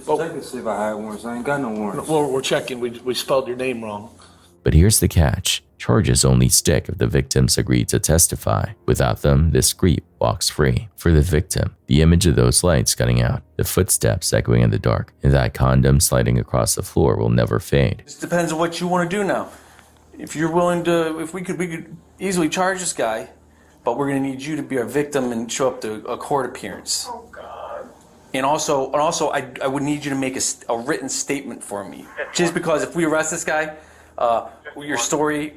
Check to see if I had warrants. I ain't got no warrants. Well, we're checking. We spelled your name wrong. But here's the catch. Charges only stick if the victims agree to testify. Without them, this creep walks free. For the victim, the image of those lights cutting out, the footsteps echoing in the dark, and that condom sliding across the floor will never fade. It depends on what you want to do now. If you're willing to, we could easily charge this guy, but we're going to need you to be our victim and show up to a court appearance. Oh God. And also, I would need you to make a written statement for me. Just because if we arrest this guy, your story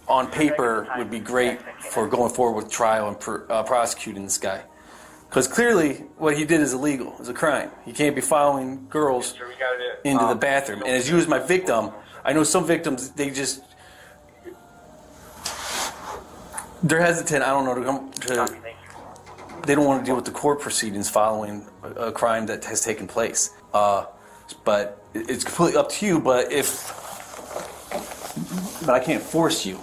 on paper would be great for going forward with trial and prosecuting this guy. Because clearly what he did is illegal. It's a crime. He can't be following girls into the bathroom. And as you as my victim, I know some victims, they're hesitant, I don't know, they don't want to deal with the court proceedings following a crime that has taken place. But it's completely up to you, but I can't force you,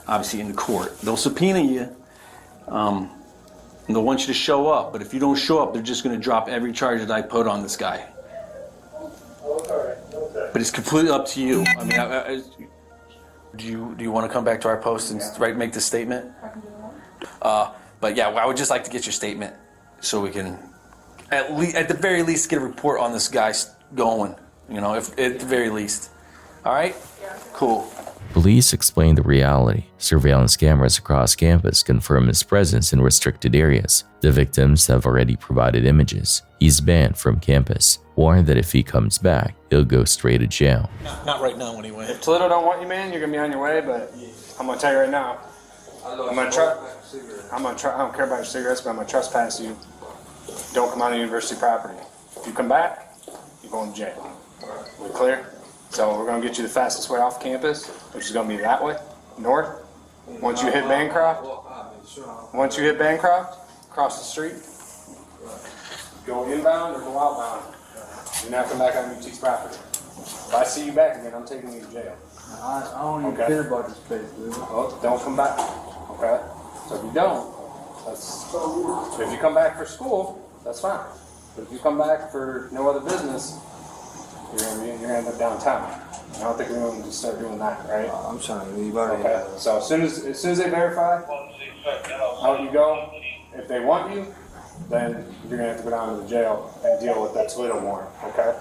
obviously, in the court. They'll subpoena you, and they'll want you to show up. But if you don't show up, they're just going to drop every charge that I put on this guy. But it's completely up to you. I mean, do you want to come back to our post and make this statement? But yeah, I would just like to get your statement so we can, at the very least, get a report on this guy going. You know, at the very least. All right? Cool. Police explain the reality. Surveillance cameras across campus confirm his presence in restricted areas. The victims have already provided images. He's banned from campus, warned that if he comes back, he'll go straight to jail. Not right now, anyway. If Toledo don't want you, man, you're gonna be on your way. But I'm gonna tell you right now, I don't care about your cigarettes, but I'm gonna trespass you. Don't come on the university property. If you come back, you're going to jail. We clear? So we're going to get you the fastest way off campus, which is going to be that way, north. Once you hit Bancroft, cross the street, go inbound or go outbound. You're not coming back on UT's property. If I see you back again, I'm taking you to jail. I don't even care about this place, dude. Well, don't come back, okay? So if you don't, if you come back for school, that's fine. But if you come back for no other business, you're gonna end up downtown. I don't think we're going to start doing that, right? I'm trying to leave out of here. Okay. So as soon as they verify, out you go. If they want you, then you're gonna have to go down to the jail and deal with that Toledo warrant. Okay.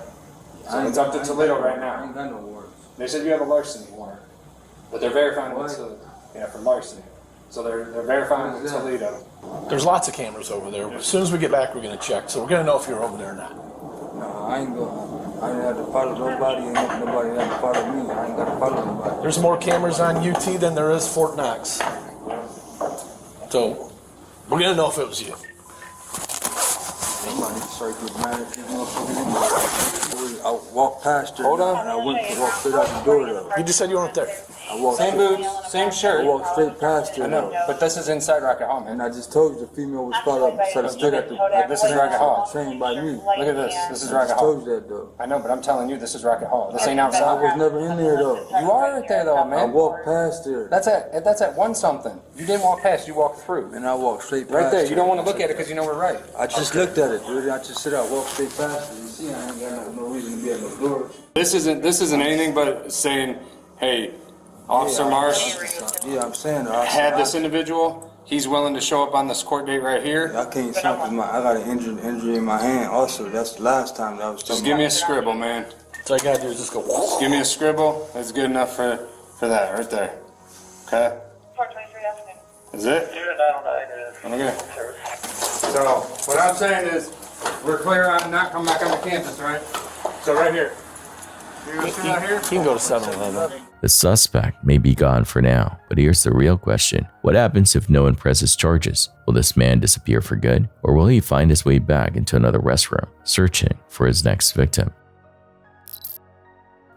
So it's up to Toledo right now. I ain't got no warrant. They said you have a larceny warrant, but they're verifying it. For larceny. So they're verifying it with Toledo. There's lots of cameras over there. As soon as we get back, we're going to check. So we're going to know if you're over there or not. No, I ain't going. I didn't have to follow nobody, and nobody had to follow me. I ain't got to follow nobody. There's more cameras on UT than there is Fort Knox. So we're going to know if it was you. Somebody started getting mad at these motherfuckers. I walked past her. Hold on. And I went to walk straight out the door, though. You just said you weren't there. Same boots, same shirt. I walked straight past her. I know, but this is inside Rocket Hall, man. And I just told you the female was spot up, so I stood at the. This is Rocket Hall. Trained by me. Look at this. This is I Rocket just Hall. told you that, though. I know, but I'm telling you, this is Rocket Hall. This ain't outside. I was never in there, though. You are right there, though, man. I walked past her. That's at 1 something. You didn't walk past. You walked through. And I walked straight past right there. her. You don't want to look at it because you know we're right. I just looked at it, dude. I just said I walked straight past her. You see, I ain't got no reason to be at the door. This isn't anything but saying, hey, Officer Marsh Yeah, I'm saying had this individual. He's willing to show up on this court date right here. I can't sign because I got an injury in my hand. Also, that's the last time that I was. Just give me a scribble, man. So I gotta do is just go. Just give me a scribble. That's good enough for that right there. Okay. Is it? Okay. So what I'm saying is, we're clear on not coming back on the campus, right? So right here. You gonna sit out here? You can go to 7-Eleven. The suspect may be gone for now, but here's the real question. What happens if no one presses charges? Will this man disappear for good, or will he find his way back into another restroom, searching for his next victim?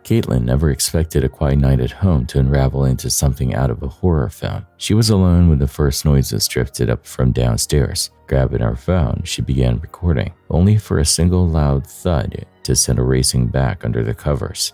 Caitlin never expected a quiet night at home to unravel into something out of a horror film. She was alone when the first noises drifted up from downstairs. Grabbing her phone, she began recording, only for a single loud thud to send her racing back under the covers.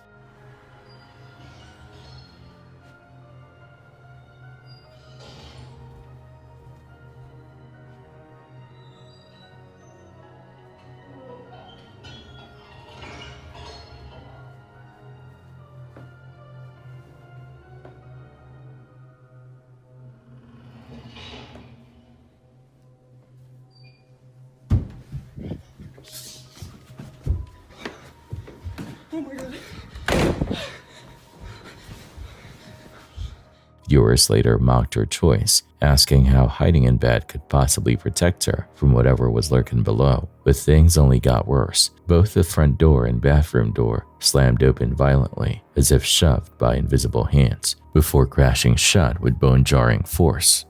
Oh my god. Viewers later mocked her choice, asking how hiding in bed could possibly protect her from whatever was lurking below. But things only got worse. Both the front door and bathroom door slammed open violently, as if shoved by invisible hands, before crashing shut with bone-jarring force.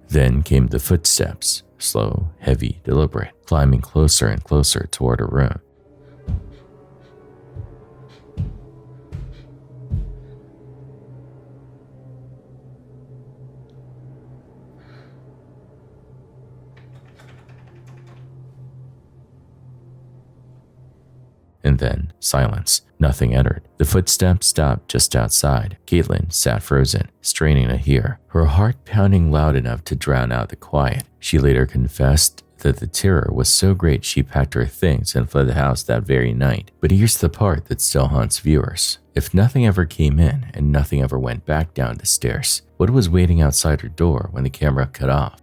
Then came the footsteps, slow, heavy, deliberate, climbing closer and closer toward her room. And then silence. Nothing entered. The footsteps stopped just outside. Caitlin sat frozen, straining to hear, her heart pounding loud enough to drown out the quiet. She later confessed that the terror was so great she packed her things and fled the house that very night. But here's the part that still haunts viewers. If nothing ever came in and nothing ever went back down the stairs, what was waiting outside her door when the camera cut off?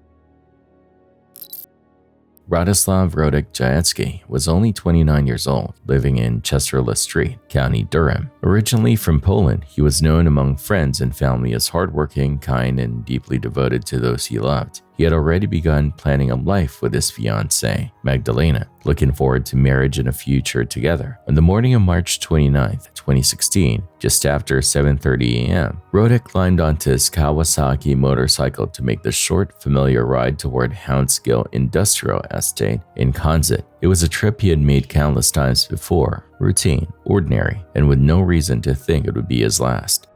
Radoslav Rodek-Jajecki was only 29 years old, living in Chesterla Street, County Durham. Originally from Poland, he was known among friends and family as hardworking, kind, and deeply devoted to those he loved. He had already begun planning a life with his fiancée, Magdalena, looking forward to marriage and a future together. On the morning of March 29, 2016, just after 7:30 a.m., Rodek climbed onto his Kawasaki motorcycle to make the short, familiar ride toward Houndskill Industrial Estate in Konzit. It was a trip he had made countless times before, routine, ordinary, and with no reason to think it would be his last.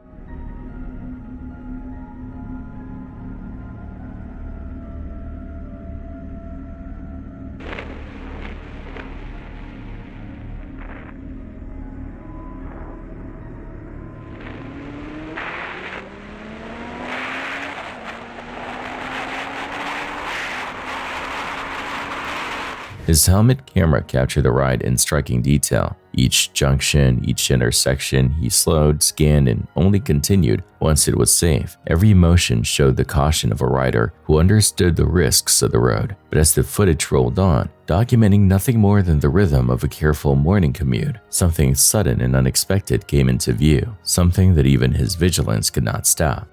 His helmet camera captured the ride in striking detail. Each junction, each intersection, he slowed, scanned, and only continued once it was safe. Every motion showed the caution of a rider who understood the risks of the road. But as the footage rolled on, documenting nothing more than the rhythm of a careful morning commute, something sudden and unexpected came into view, something that even his vigilance could not stop.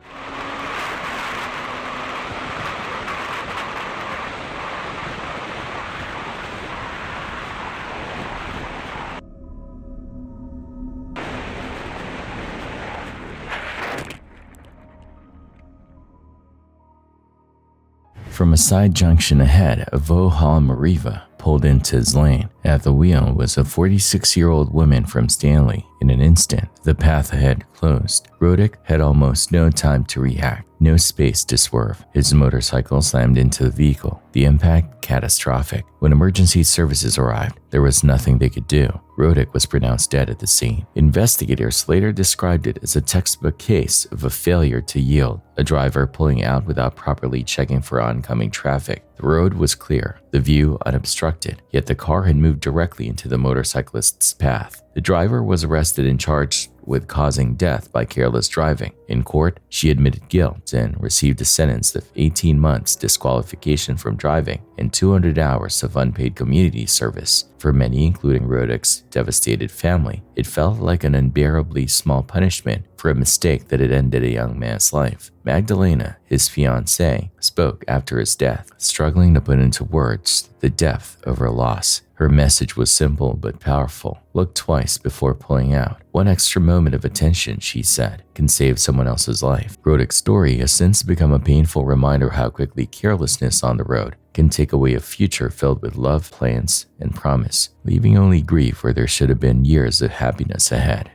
From a side junction ahead, a Vohal Mariva pulled into his lane. At the wheel was a 46-year-old woman from Stanley. In an instant, the path ahead closed. Rodek had almost no time to react. no space to swerve. His motorcycle slammed into the vehicle. The impact catastrophic. When emergency services arrived, there was nothing they could do. Roddick was pronounced dead at the scene. Investigators later described it as a textbook case of a failure to yield, a driver pulling out without properly checking for oncoming traffic. The road was clear, the view unobstructed, yet the car had moved directly into the motorcyclist's path. The driver was arrested and charged with causing death by careless driving. In court, she admitted guilt and received a sentence of 18 months disqualification from driving and 200 hours of unpaid community service. For many, including Roddick's devastated family, it felt like an unbearably small punishment for a mistake that had ended a young man's life. Magdalena, his fiancée, spoke after his death, struggling to put into words the depth of her loss. Her message was simple but powerful. Look twice before pulling out. One extra moment of attention, she said, can save someone else's life. Roddick's story has since become a painful reminder how quickly carelessness on the road can take away a future filled with love, plans, and promise, leaving only grief where there should have been years of happiness ahead.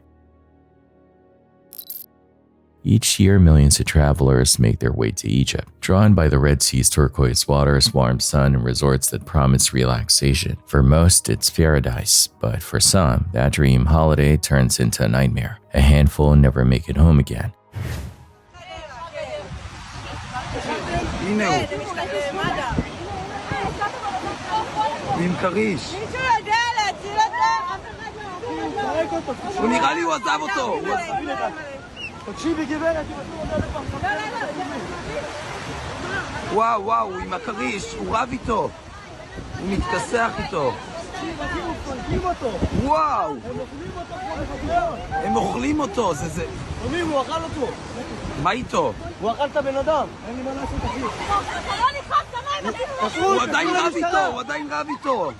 Each year, millions of travelers make their way to Egypt, drawn by the Red Sea's turquoise waters, warm sun, and resorts that promise relaxation. For most, it's paradise, but for some, that dream holiday turns into a nightmare. A handful never make it home again. עם כריש. מישהו יודע להציל אותו? הוא נראה לי הוא עזב אותו. תקשיבי גברת. וואו, וואו, הוא עם הכריש, הוא רב איתו. הוא מתכסח איתו. וואו. הם אוכלים אותו. זה... הוא אכל אותו. מה איתו? הוא אכל את הבן אדם. אין לי מה לעשות אחי. הוא עדיין רב איתו, הוא עדיין רב איתו.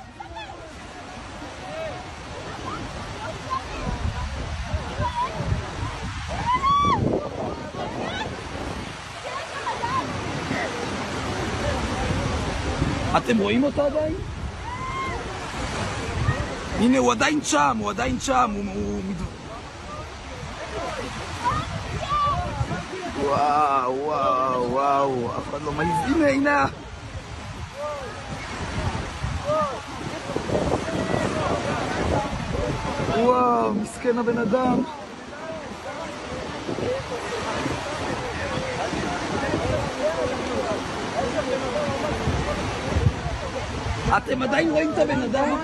אתם רואים אותו עדיין? הנה, הוא עדיין שם, הוא עדיין שם, וואו, וואו, וואו, אף אחד לא מעיז, הנה, הנה! וואו, מסכן הבן אדם. אתם עדיין רואים את הבן אדם?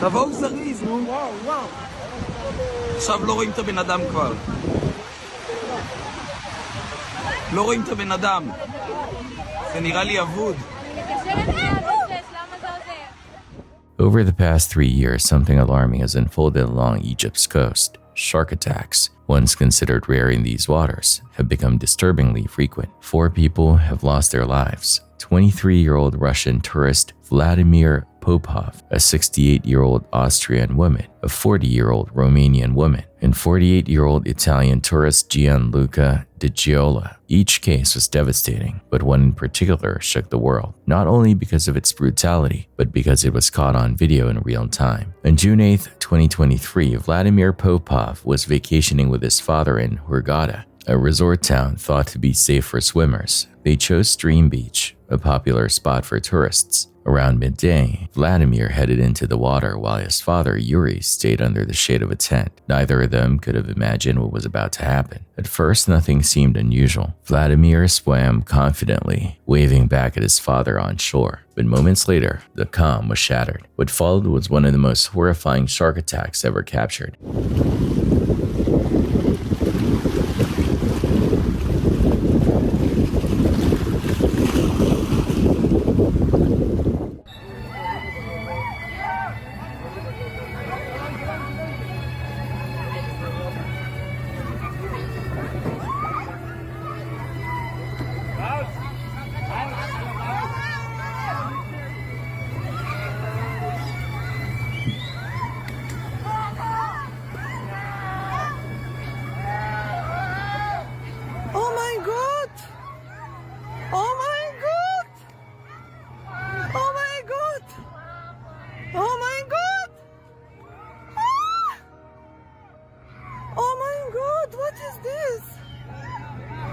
תבואו זריז, נו. עכשיו לא רואים את הבן אדם כבר. לא רואים את הבן אדם. זה נראה לי אבוד. Over the past 3 years, something alarming has unfolded along Egypt's coast. Shark attacks, once considered rare in these waters, have become disturbingly frequent. 4 people have lost their lives. 23-year-old Russian tourist Vladimir Popov, a 68-year-old Austrian woman, a 40-year-old Romanian woman, and 48-year-old Italian tourist Gianluca Di Giola. Each case was devastating, but one in particular shook the world, not only because of its brutality, but because it was caught on video in real time. On June 8, 2023, Vladimir Popov was vacationing with his father in Hurghada, a resort town thought to be safe for swimmers. They chose Stream Beach, a popular spot for tourists. Around midday, Vladimir headed into the water while his father, Yuri, stayed under the shade of a tent. Neither of them could have imagined what was about to happen. At first, nothing seemed unusual. Vladimir swam confidently, waving back at his father on shore. But moments later, the calm was shattered. What followed was one of the most horrifying shark attacks ever captured.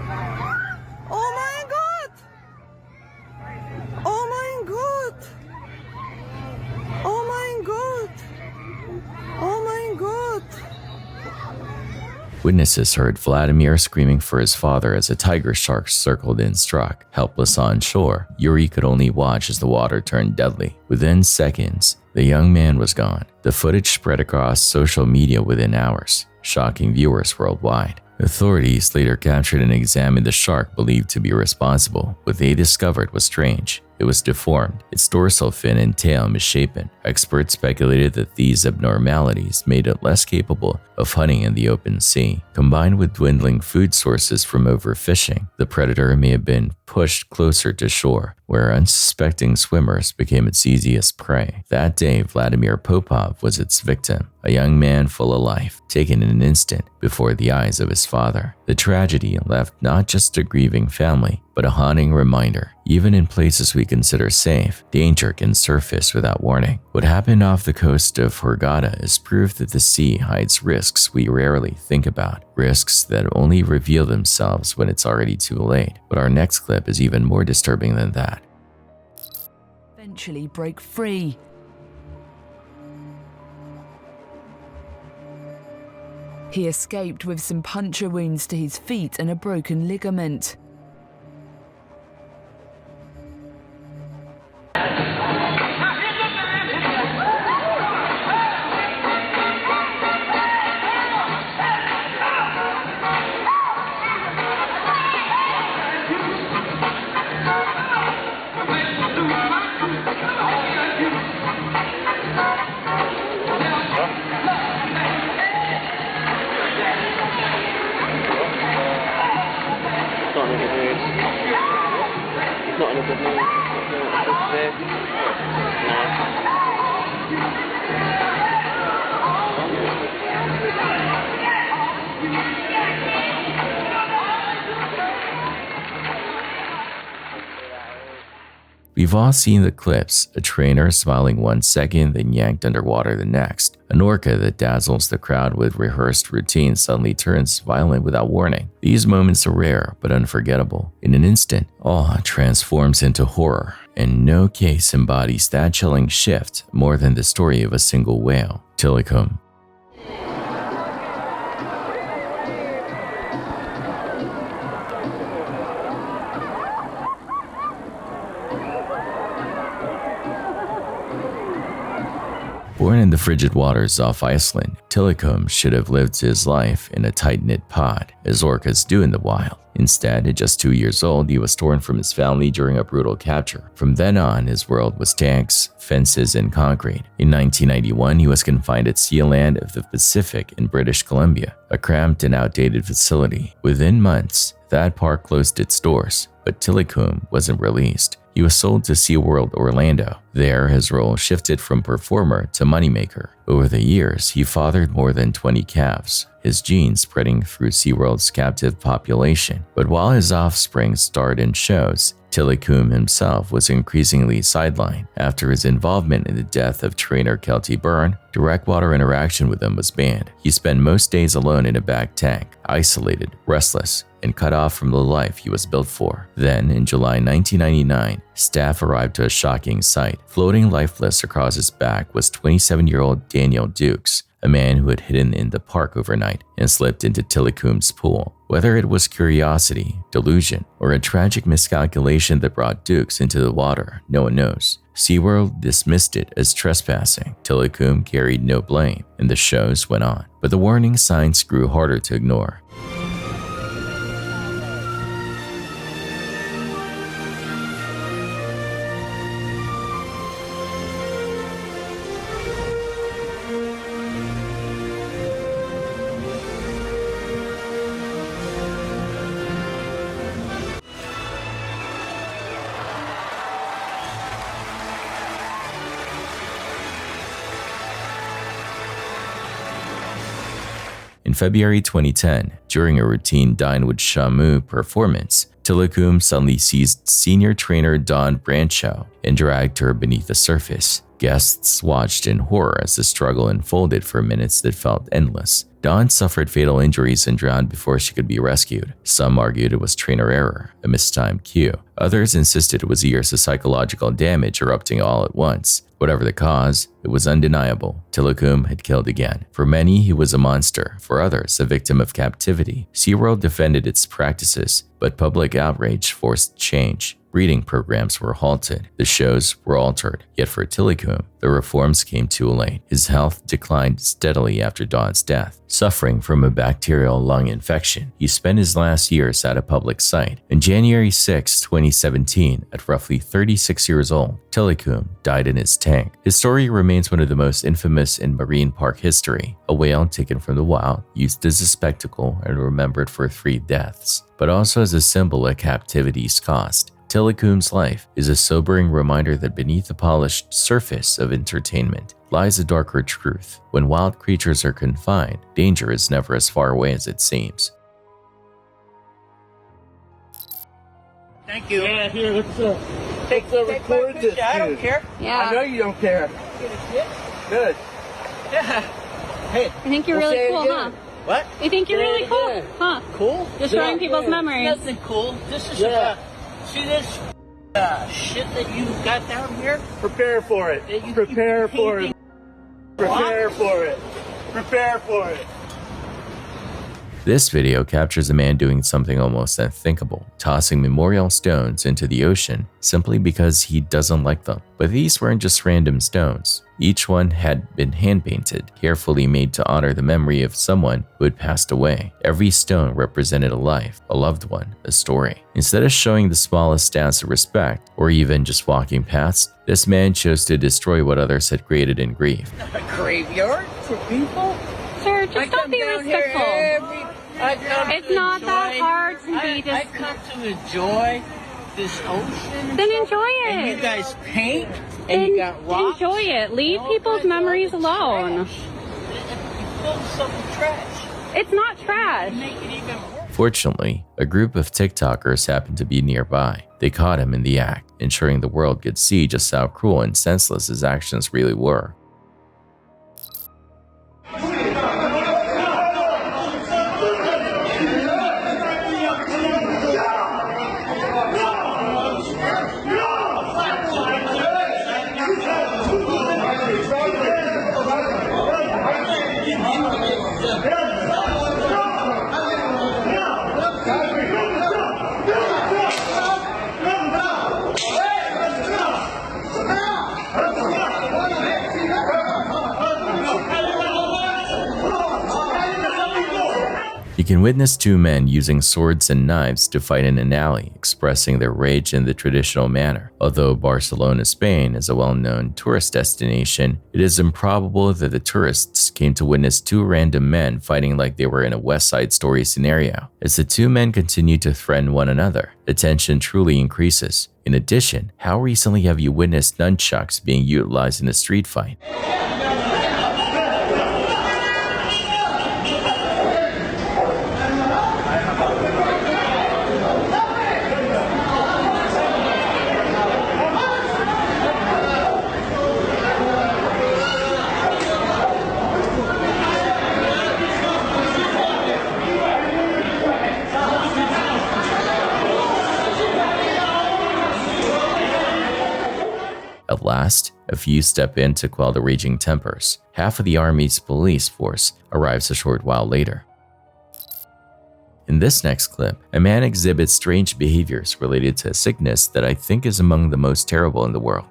Oh my God! Oh my God! Oh my God! Oh my God! Witnesses heard Vladimir screaming for his father as a tiger shark circled and struck. Helpless on shore, Yuri could only watch as the water turned deadly. Within seconds, the young man was gone. The footage spread across social media within hours, shocking viewers worldwide. Authorities later captured and examined the shark believed to be responsible. What they discovered was strange. It was deformed, its dorsal fin and tail misshapen. Experts speculated that these abnormalities made it less capable of hunting in the open sea. Combined with dwindling food sources from overfishing, the predator may have been pushed closer to shore, where unsuspecting swimmers became its easiest prey. That day, Vladimir Popov was its victim, a young man full of life, taken in an instant before the eyes of his father. The tragedy left not just a grieving family, but a haunting reminder. Even in places we consider safe, danger can surface without warning. What happened off the coast of Hurghada is proof that the sea hides risks we rarely think about, risks that only reveal themselves when it's already too late. But our next clip is even more disturbing than that. Eventually break free. He escaped with some puncture wounds to his feet and a broken ligament. Not in a good mood. We've all seen the clips, a trainer smiling one second then yanked underwater the next. An orca that dazzles the crowd with rehearsed routines suddenly turns violent without warning. These moments are rare but unforgettable. In an instant, awe transforms into horror, and no case embodies that chilling shift more than the story of a single whale, Tilikum. Born in the frigid waters off Iceland, Tilikum should have lived his life in a tight-knit pod, as orcas do in the wild. Instead, at just 2 years old, he was torn from his family during a brutal capture. From then on, his world was tanks, fences, and concrete. In 1991, he was confined at Sea Land of the Pacific in British Columbia, a cramped and outdated facility. Within months, that park closed its doors, but Tilikum wasn't released. He was sold to SeaWorld Orlando. There, his role shifted from performer to moneymaker. Over the years, he fathered more than 20 calves, his genes spreading through SeaWorld's captive population. But while his offspring starred in shows, Tilikum himself was increasingly sidelined. After his involvement in the death of trainer Kelty Byrne, direct water interaction with him was banned. He spent most days alone in a back tank, isolated, restless, and cut off from the life he was built for. Then, in July 1999, staff arrived to a shocking sight. Floating lifeless across his back was 27-year-old Daniel Dukes, a man who had hidden in the park overnight and slipped into Tilikum's pool. Whether it was curiosity, delusion, or a tragic miscalculation that brought Dukes into the water, no one knows. SeaWorld dismissed it as trespassing. Tilikum carried no blame, and the shows went on. But the warning signs grew harder to ignore. In February 2010, during a routine Dine with Shamu performance, Tilikum suddenly seized senior trainer Dawn Brancho and dragged her beneath the surface. Guests watched in horror as the struggle unfolded for minutes that felt endless. Dawn suffered fatal injuries and drowned before she could be rescued. Some argued it was trainer error, a mistimed cue. Others insisted it was years of psychological damage erupting all at once. Whatever the cause, it was undeniable. Tilikum had killed again. For many, he was a monster. For others, a victim of captivity. SeaWorld defended its practices, but public outrage forced change. Breeding programs were halted. The shows were altered. Yet for Tilikum, the reforms came too late. His health declined steadily after Dawn's death. Suffering from a bacterial lung infection, he spent his last years at a public site. On January 6, 2017, at roughly 36 years old, Tilikum died in his tank. His story remains one of the most infamous in marine park history. A whale taken from the wild, used as a spectacle and remembered for 3 deaths, but also as a symbol of captivity's cost. Tilikum's life is a sobering reminder that beneath the polished surface of entertainment lies a darker truth. When wild creatures are confined, danger is never as far away as it seems. Thank you. Yeah, here, let's record this. I don't care. Yeah. I know you don't care. Good. Yeah. Hey. I think you're really cool, huh? What? You think you're really cool, huh? Cool? Destroying people's memories. Nothing cool. This is about, see this shit that you got down here? Prepare for it. Prepare for it. Prepare for it. Prepare for it. This video captures a man doing something almost unthinkable, tossing memorial stones into the ocean simply because he doesn't like them. But these weren't just random stones. Each one had been hand-painted, carefully made to honor the memory of someone who had passed away. Every stone represented a life, a loved one, a story. Instead of showing the smallest ounce of respect, or even just walking past, this man chose to destroy what others had created in grief. A graveyard for people? Sir, just don't be respectful. It's not that hard to be just... I come to enjoy this ocean. Then enjoy it. And you guys paint, and then you got rocks. Enjoy it. Leave people's memories alone. Build some trash. It's not trash. Make it even worse. Fortunately, a group of TikTokers happened to be nearby. They caught him in the act, ensuring the world could see just how cruel and senseless his actions really were. You can witness 2 men using swords and knives to fight in an alley, expressing their rage in the traditional manner. Although Barcelona, Spain is a well-known tourist destination, it is improbable that the tourists came to witness 2 random men fighting like they were in a West Side Story scenario. As the 2 men continue to threaten one another, the tension truly increases. In addition, how recently have you witnessed nunchucks being utilized in a street fight? At last, a few step in to quell the raging tempers. Half of the army's police force arrives a short while later. In this next clip, a man exhibits strange behaviors related to a sickness that I think is among the most terrible in the world.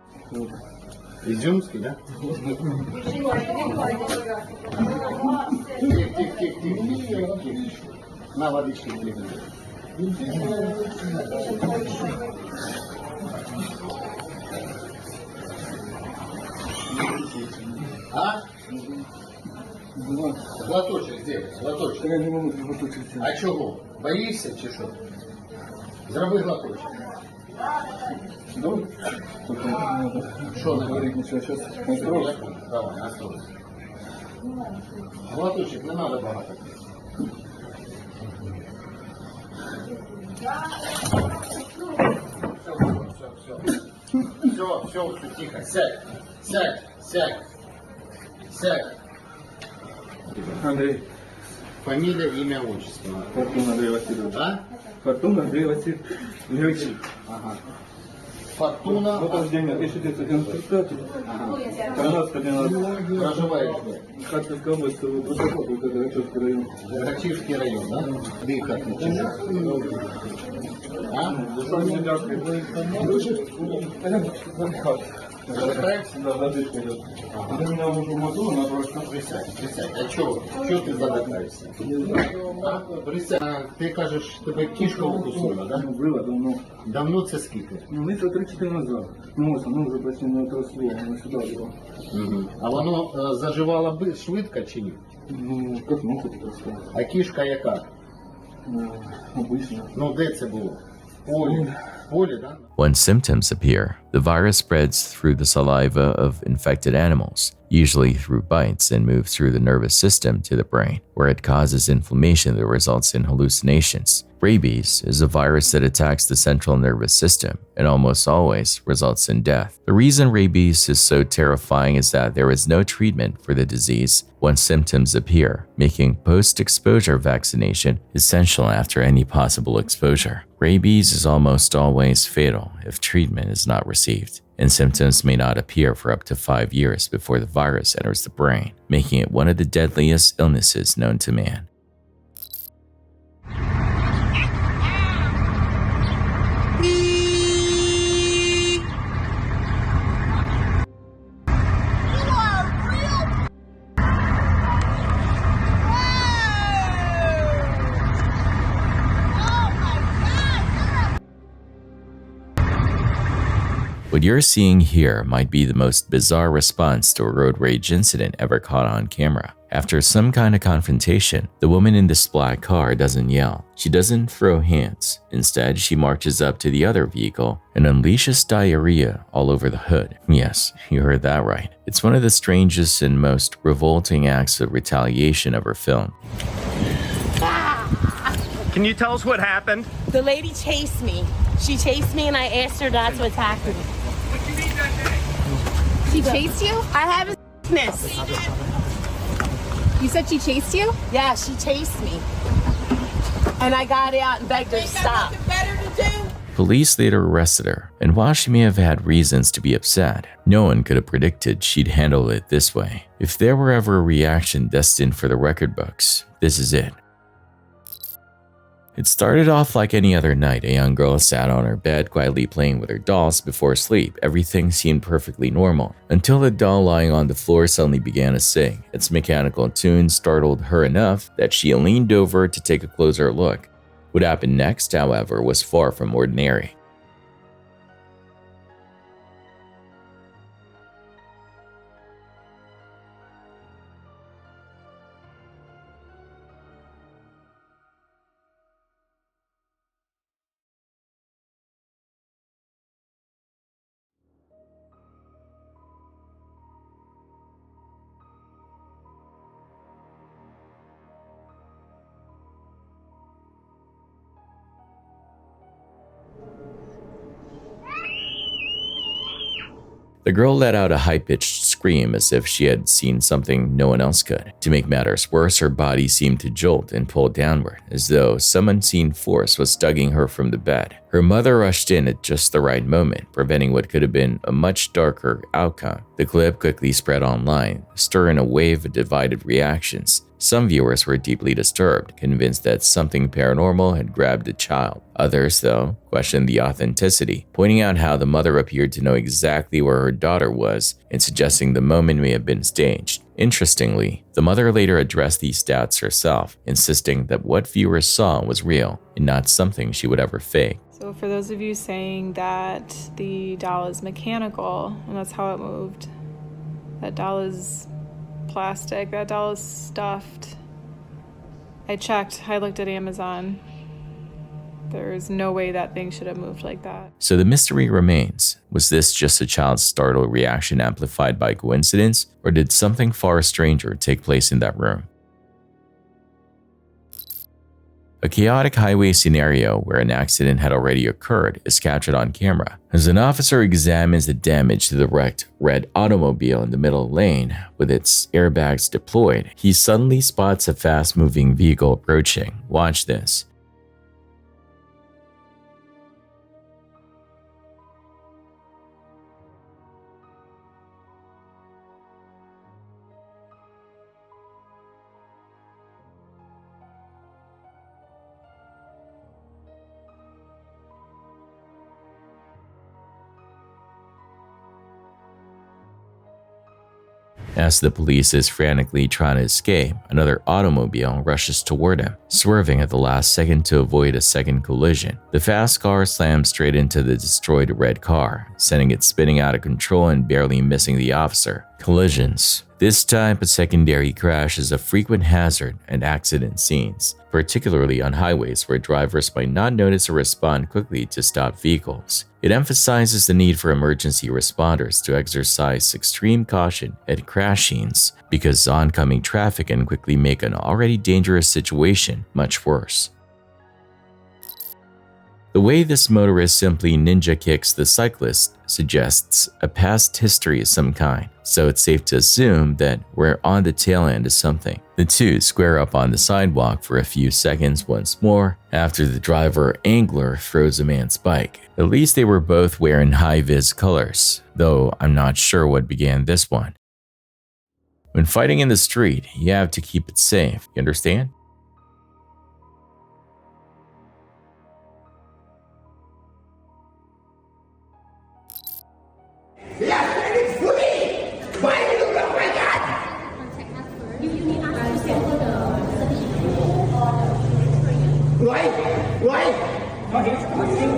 А? Глоточек сделай, глоточек. Я не могу глоточек. А чого? Боїшся чи що? Зроби глоточек. Ну? Що не говорить нічого, зараз настрой. Давай, настрой. Глоточек не треба багато. Все, все, тихо. Сядь, сядь, сядь, сядь. Андрей. Фамилия, имя, отчество. Фортун Андрей Васильевич. А? Фортун Андрей Васильевич. Ага. Фортуна. Вот рождение 1995. 13-12. Проживаете? Харьковская область, протокол, Горячевский район. Горячевский район, да? Дыхать начинает. Задыхаешься? Да, задышка идет. У меня уже в мозгу, она просто... Присядь. А чё ты задыхаешься? Присядь. Ти кажеш, тебе кішка укусила, да? Было давно. Давно це скільки? Ну, это 3-4 назад. Ну, оно уже почти не отросло, оно сюда было. А воно заживало швидко чи ні? Ну, как мог это сказать? А кішка яка? Обычно. Ну, де це було? В полі. В полі, да? When symptoms appear, the virus spreads through the saliva of infected animals, usually through bites, and moves through the nervous system to the brain, where it causes inflammation that results in hallucinations. Rabies is a virus that attacks the central nervous system and almost always results in death. The reason rabies is so terrifying is that there is no treatment for the disease once symptoms appear, making post-exposure vaccination essential after any possible exposure. Rabies is almost always fatal if treatment is not received, and symptoms may not appear for up to 5 years before the virus enters the brain, making it one of the deadliest illnesses known to man. What you're seeing here might be the most bizarre response to a road rage incident ever caught on camera. After some kind of confrontation, the woman in this black car doesn't yell. She doesn't throw hands. Instead, she marches up to the other vehicle and unleashes diarrhea all over the hood. Yes, you heard that right. It's one of the strangest and most revolting acts of retaliation ever filmed. Can you tell us what happened? The lady chased me. She chased me and I asked her not to attack me. She chased you? I have a sickness. You said she chased you? Yeah, she chased me. And I got out and begged her to stop. Police later arrested her, and while she may have had reasons to be upset, no one could have predicted she'd handle it this way. If there were ever a reaction destined for the record books, this is it. It started off like any other night. A young girl sat on her bed quietly playing with her dolls before sleep. Everything seemed perfectly normal, until the doll lying on the floor suddenly began to sing. Its mechanical tune startled her enough that she leaned over to take a closer look. What happened next, however, was far from ordinary. The girl let out a high-pitched scream as if she had seen something no one else could. To make matters worse, her body seemed to jolt and pull downward, as though some unseen force was tugging her from the bed. Her mother rushed in at just the right moment, preventing what could have been a much darker outcome. The clip quickly spread online, stirring a wave of divided reactions. Some viewers were deeply disturbed, convinced that something paranormal had grabbed the child. Others, though, questioned the authenticity, pointing out how the mother appeared to know exactly where her daughter was and suggesting the moment may have been staged. Interestingly, the mother later addressed these doubts herself, insisting that what viewers saw was real and not something she would ever fake. So for those of you saying that the doll is mechanical and that's how it moved, that doll is plastic, that doll is stuffed. I checked, I looked at Amazon. There's no way that thing should have moved like that. So the mystery remains. Was this just a child's startled reaction amplified by coincidence, or did something far stranger take place in that room? A chaotic highway scenario where an accident had already occurred is captured on camera. As an officer examines the damage to the wrecked red automobile in the middle lane with its airbags deployed, he suddenly spots a fast-moving vehicle approaching. Watch this. As the police is frantically trying to escape, another automobile rushes toward him, swerving at the last second to avoid a second collision. The fast car slams straight into the destroyed red car, sending it spinning out of control and barely missing the officer. Collisions. This type of secondary crash is a frequent hazard at accident scenes, particularly on highways where drivers might not notice or respond quickly to stopped vehicles. It emphasizes the need for emergency responders to exercise extreme caution at crash scenes because oncoming traffic can quickly make an already dangerous situation much worse. The way this motorist simply ninja kicks the cyclist suggests a past history of some kind, so it's safe to assume that we're on the tail end of something. The two square up on the sidewalk for a few seconds once more after the driver angler throws a man's bike. At least they were both wearing high-vis colors, though I'm not sure what began this one. When fighting in the street, you have to keep it safe, you understand?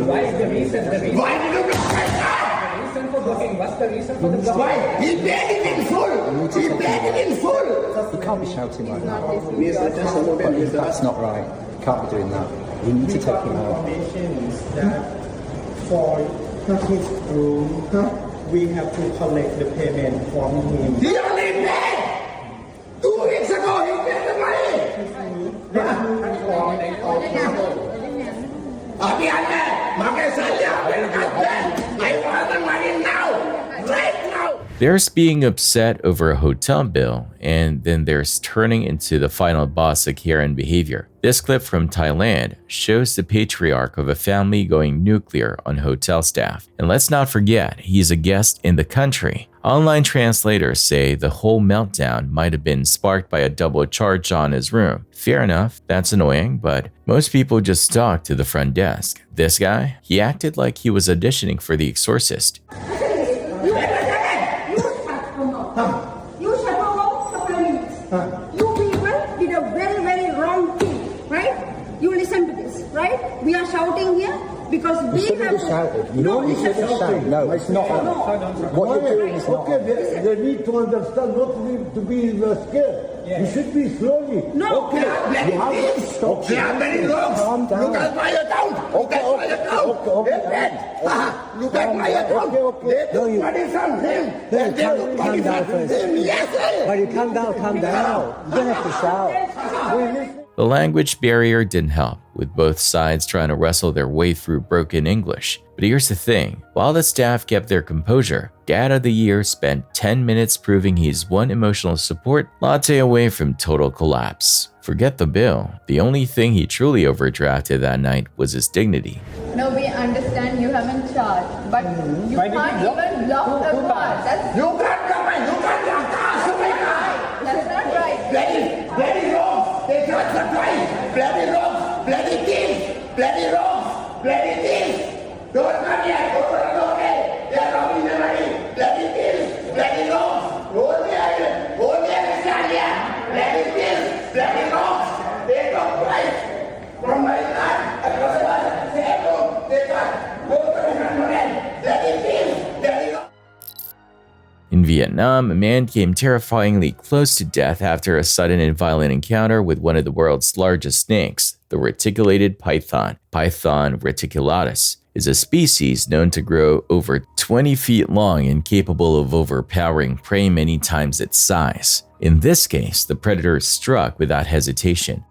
Why is the reason? Why did you block my car? The reason for blocking, what's the reason for the blocking? Why? He paid it in full! He paid it in full! You can't be shouting like that. That's not right. You can't be doing that. You need to take him out. For his room, we have to collect the payment from him. He only paid! 2 weeks ago he paid the money! Let's move on. I want the money now! Right now! There's being upset over a hotel bill, and then there's turning into the final boss of Karen behavior. This clip from Thailand shows the patriarch of a family going nuclear on hotel staff. And let's not forget, he's a guest in the country. Online translators say the whole meltdown might have been sparked by a double charge on his room. Fair enough, that's annoying, but most people just talk to the front desk. This guy, he acted like he was auditioning for The Exorcist. Right? We are shouting here because we have shouted. No, you shouldn't shout. No, it's not. No. What you're doing is not. They need to understand not to be scared. Yeah. You should be slowly. No. Okay. You have to stop. Calm down. Look at my account. Okay. Look at my account. Okay. No, you. Money from him. Calm down first. Yes, sir. When you calm down. You don't have to shout. The language barrier didn't help, with both sides trying to wrestle their way through broken English. But here's the thing, while the staff kept their composure, Dad of the Year spent 10 minutes proving he's one emotional support latte away from total collapse. Forget the bill, the only thing he truly overdrafted that night was his dignity. No, we understand you haven't charged, but you can't even block the car. That's... You can't come in, you can't block cars, oh my God! That's not right. That is wrong! They got the price! Bloody wrong! Bloody thief! Bloody wrong! Bloody thief! Don't come here! Go to the door! They are robbing the money! Bloody thief! Bloody wrong! Hold there, stand here! Bloody thief! Bloody wrong! They got price! From my land, across the water, they got go to the government! Bloody thief! Bloody wrong! In Vietnam, a man came terrifyingly close to death after a sudden and violent encounter with one of the world's largest snakes, the reticulated python. Python reticulatus is a species known to grow over 20 feet long and capable of overpowering prey many times its size. In this case, the predator struck without hesitation.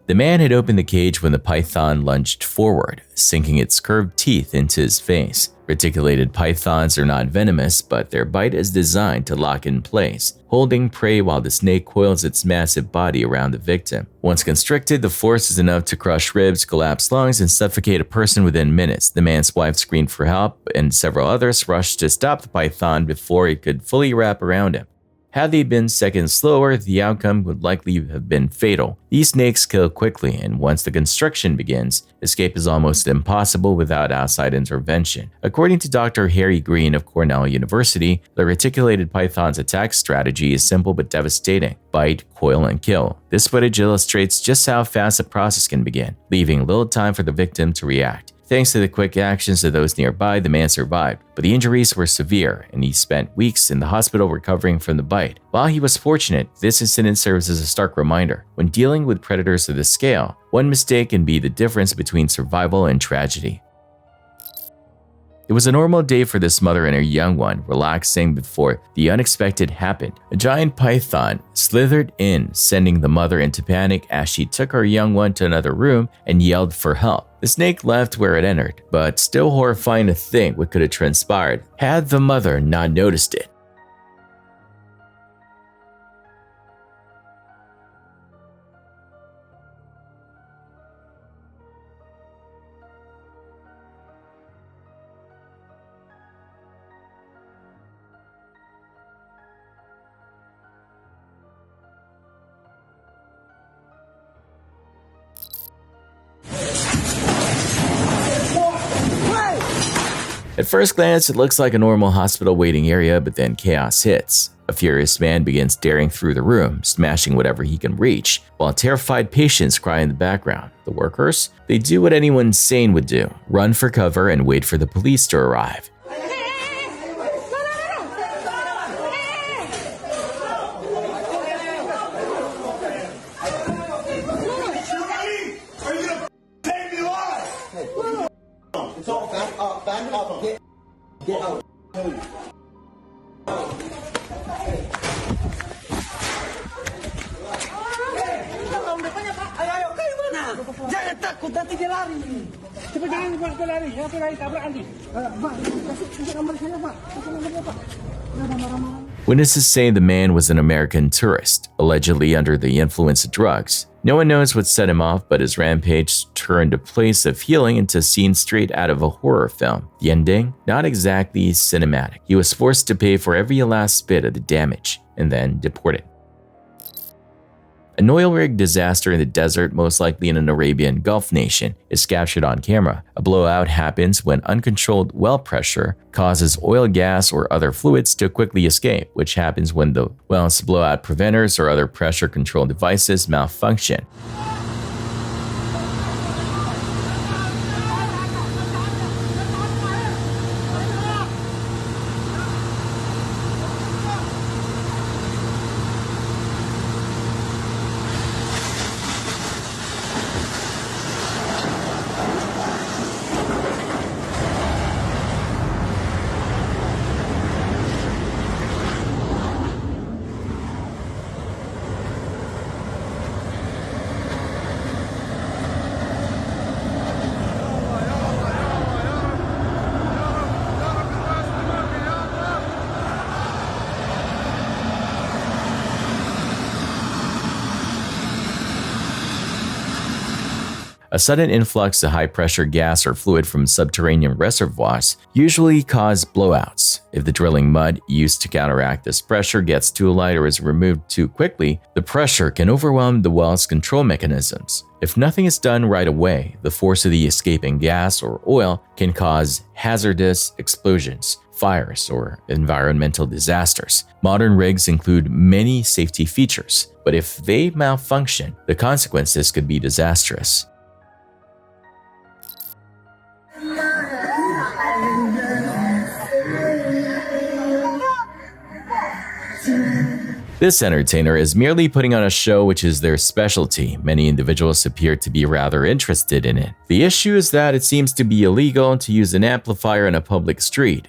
The man had opened the cage when the python lunged forward, sinking its curved teeth into his face. Reticulated pythons are not venomous, but their bite is designed to lock in place, holding prey while the snake coils its massive body around the victim. Once constricted, the force is enough to crush ribs, collapse lungs, and suffocate a person within minutes. The man's wife screamed for help, and several others rushed to stop the python before it could fully wrap around him. Had they been seconds slower, the outcome would likely have been fatal. These snakes kill quickly, and once the constriction begins, escape is almost impossible without outside intervention. According to Dr. Harry Green of Cornell University, the reticulated python's attack strategy is simple but devastating: bite, coil, and kill. This footage illustrates just how fast the process can begin, leaving little time for the victim to react. Thanks to the quick actions of those nearby, the man survived, but the injuries were severe, and he spent weeks in the hospital recovering from the bite. While he was fortunate, this incident serves as a stark reminder. When dealing with predators of this scale, one mistake can be the difference between survival and tragedy. It was a normal day for this mother and her young one, relaxing before the unexpected happened. A giant python slithered in, sending the mother into panic as she took her young one to another room and yelled for help. The snake left where it entered, but still horrifying to think what could have transpired had the mother not noticed it. At first glance, it looks like a normal hospital waiting area, but then chaos hits. A furious man begins tearing through the room, smashing whatever he can reach, while terrified patients cry in the background. The workers? They do what anyone sane would do: run for cover and wait for the police to arrive. Get out. Jangan takut, nanti dia lari. Cepat jangan buat dia lari. Ya, aku lari tabrakan dia. Mak, kasih nombor saya, Pak. Kasih nombor Pak. Witnesses say the man was an American tourist, allegedly under the influence of drugs. No one knows what set him off, but his rampage turned a place of healing into a scene straight out of a horror film. The ending? Not exactly cinematic. He was forced to pay for every last bit of the damage, and then deported. An oil rig disaster in the desert, most likely in an Arabian Gulf nation, is captured on camera. A blowout happens when uncontrolled well pressure causes oil, gas, or other fluids to quickly escape, which happens when the well's blowout preventers or other pressure control devices malfunction. A sudden influx of high-pressure gas or fluid from subterranean reservoirs usually cause blowouts. If the drilling mud used to counteract this pressure gets too light or is removed too quickly, the pressure can overwhelm the well's control mechanisms. If nothing is done right away, the force of the escaping gas or oil can cause hazardous explosions, fires, or environmental disasters. Modern rigs include many safety features, but if they malfunction, the consequences could be disastrous. This entertainer is merely putting on a show which is their specialty. Many individuals appear to be rather interested in it. The issue is that it seems to be illegal to use an amplifier in a public street.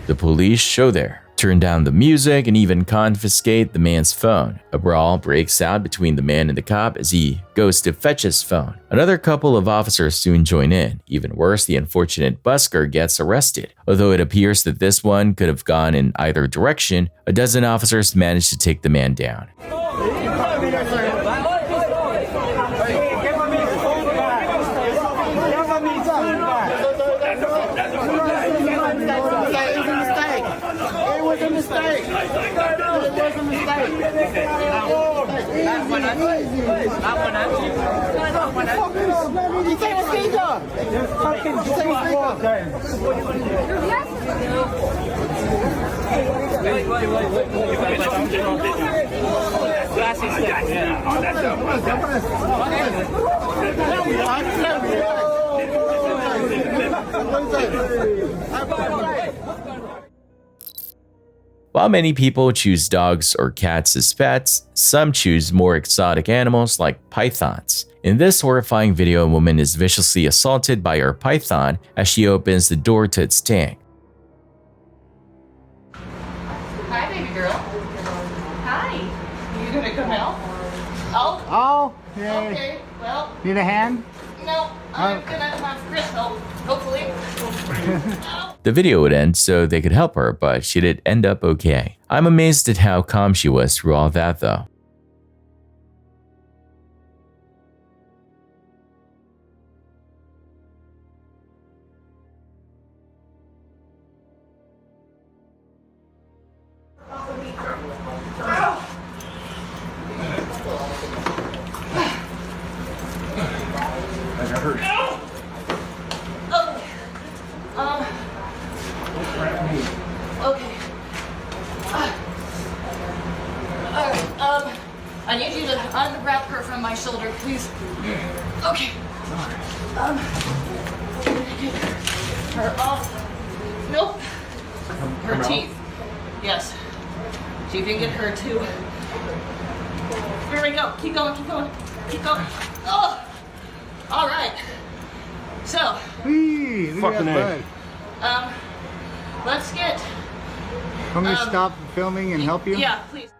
The police show there, turn down the music, and even confiscate the man's phone. A brawl breaks out between the man and the cop as he goes to fetch his phone. Another couple of officers soon join in. Even worse, the unfortunate busker gets arrested. Although it appears that this one could have gone in either direction, a dozen officers managed to take the man down. While many people choose dogs or cats as pets, some choose more exotic animals like pythons. In this horrifying video, a woman is viciously assaulted by her python as she opens the door to its tank. Hi, baby girl. Hi. You gonna come out? Oh. Oh, yay. Okay. Well. Need a hand? No. I'm gonna have Chris help. Hopefully. The video would end so they could help her, but she did end up okay. I'm amazed at how calm she was through all that though. Okay. I need you to unwrap her from my shoulder, please. Okay. Get her off. Nope. Her teeth. Yes. See if you can get her too. Here we go. Keep going, keep going. Keep going. Oh! All right. So. Fucking A. Let's get. Can we stop filming and help you? Yeah, please.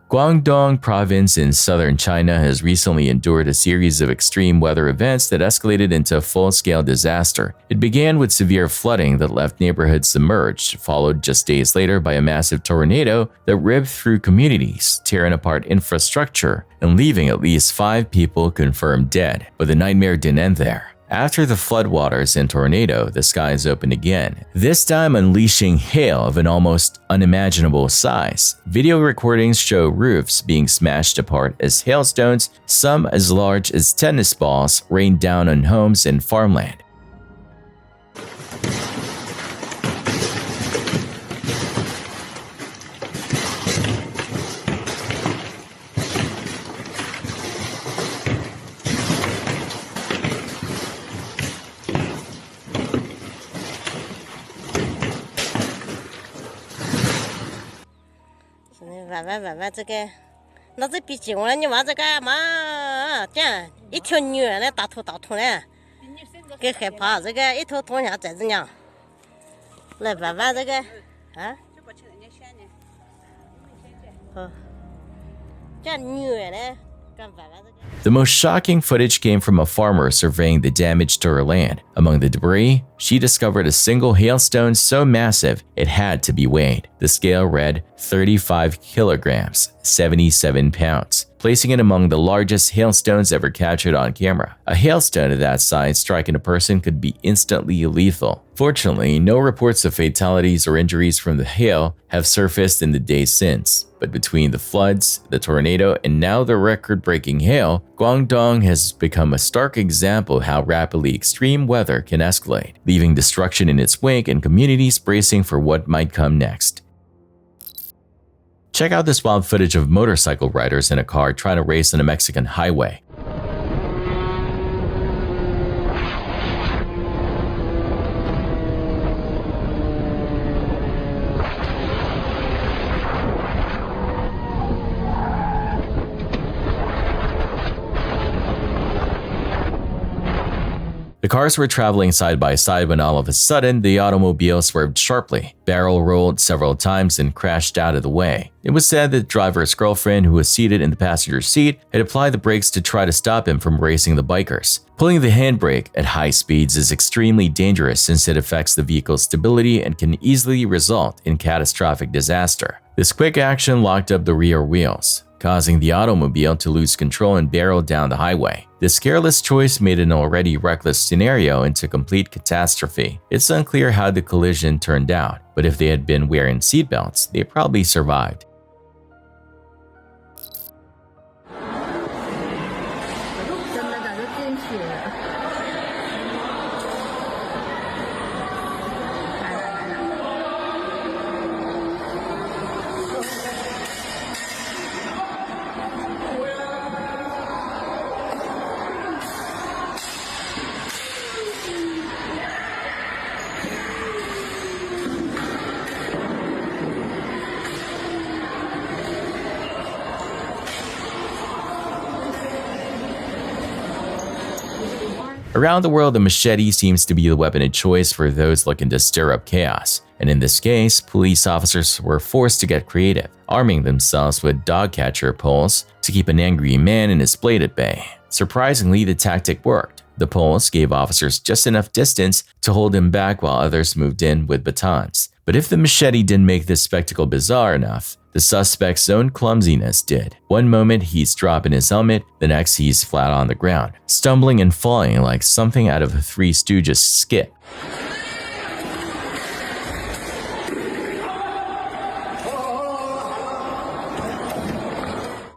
Guangdong province in southern China has recently endured a series of extreme weather events that escalated into a full-scale disaster. It began with severe flooding that left neighborhoods submerged, followed just days later by a massive tornado that ripped through communities, tearing apart infrastructure, and leaving at least 5 people confirmed dead. But the nightmare didn't end there. After the floodwaters and tornado, the skies opened again, this time unleashing hail of an almost unimaginable size. Video recordings show roofs being smashed apart as hailstones, some as large as tennis balls, rained down on homes and farmland.娃这个，那这毕竟了，你娃这干嘛？这样一条女人来大头嘞，给害怕这个一头痛下在这样，来娃这个啊？ The most shocking footage came from a farmer surveying the damage to her land. Among the debris, she discovered a single hailstone so massive it had to be weighed. The scale read 35 kilograms, 77 pounds, placing it among the largest hailstones ever captured on camera. A hailstone of that size striking a person could be instantly lethal. Fortunately, no reports of fatalities or injuries from the hail have surfaced in the days since. But between the floods, the tornado, and now the record-breaking hail, Guangdong has become a stark example of how rapidly extreme weather can escalate, leaving destruction in its wake and communities bracing for what might come next. Check out this wild footage of motorcycle riders in a car trying to race on a Mexican highway. The cars were traveling side by side when all of a sudden, the automobile swerved sharply, barrel rolled several times, and crashed out of the way. It was said that the driver's girlfriend, who was seated in the passenger seat, had applied the brakes to try to stop him from racing the bikers. Pulling the handbrake at high speeds is extremely dangerous since it affects the vehicle's stability and can easily result in catastrophic disaster. This quick action locked up the rear wheels, causing the automobile to lose control and barrel down the highway. This careless choice made an already reckless scenario into complete catastrophe. It's unclear how the collision turned out, but if they had been wearing seatbelts, they probably survived. Around the world, the machete seems to be the weapon of choice for those looking to stir up chaos. And in this case, police officers were forced to get creative, arming themselves with dog catcher poles to keep an angry man and his blade at bay. Surprisingly, the tactic worked. The poles gave officers just enough distance to hold him back while others moved in with batons. But if the machete didn't make this spectacle bizarre enough, the suspect's own clumsiness did. One moment he's dropping his helmet, the next he's flat on the ground, stumbling and falling like something out of a Three Stooges skit.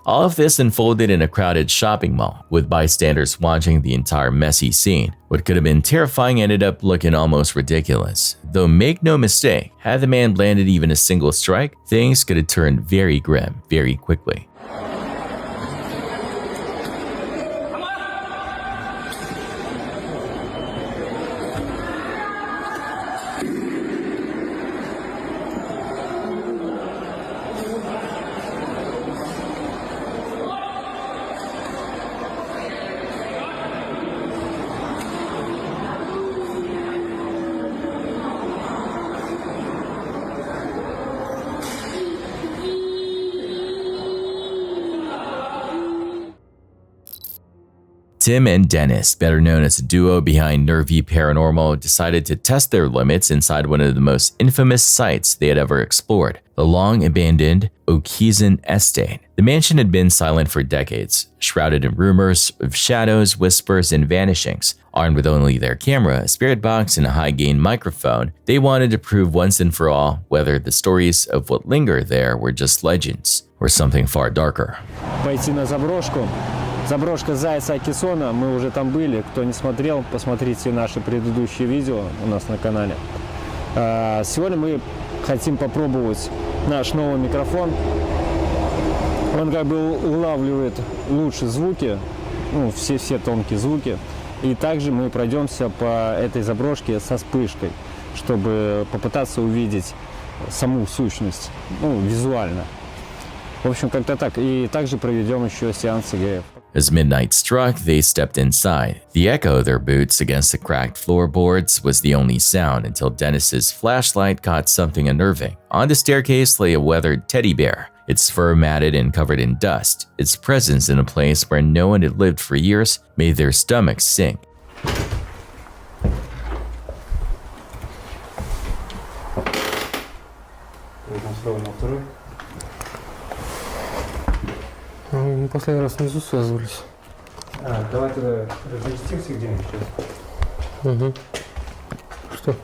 All of this unfolded in a crowded shopping mall, with bystanders watching the entire messy scene. What could have been terrifying ended up looking almost ridiculous. Though make no mistake, had the man landed even a single strike, things could have turned very grim very quickly. Tim and Dennis, better known as the duo behind Nervy Paranormal, decided to test their limits inside one of the most infamous sites they had ever explored, the long-abandoned Okizan Estate. The mansion had been silent for decades, shrouded in rumors of shadows, whispers, and vanishings. Armed with only their camera, a spirit box, and a high-gain microphone, they wanted to prove once and for all whether the stories of what linger there were just legends or something far darker. Пойти на заброшку. Заброшка Зайца Акисона, мы уже там были. Кто не смотрел, посмотрите наши предыдущие видео у нас на канале. Сегодня мы хотим попробовать наш новый микрофон. Он как бы улавливает лучше звуки, ну, все тонкие звуки. И также мы пройдемся по этой заброшке со вспышкой, чтобы попытаться увидеть саму сущность, ну, визуально. В общем, как-то так. И также проведем еще сеанс ЕГФ. As midnight struck, they stepped inside. The echo of their boots against the cracked floorboards was the only sound until Dennis's flashlight caught something unnerving. On the staircase lay a weathered teddy bear. its fur matted and covered in dust. Its presence in a place where no one had lived for years made their stomachs sink. Мы последний раз внизу связывались. Давай тогда разместимся где-нибудь сейчас. Угу. Что?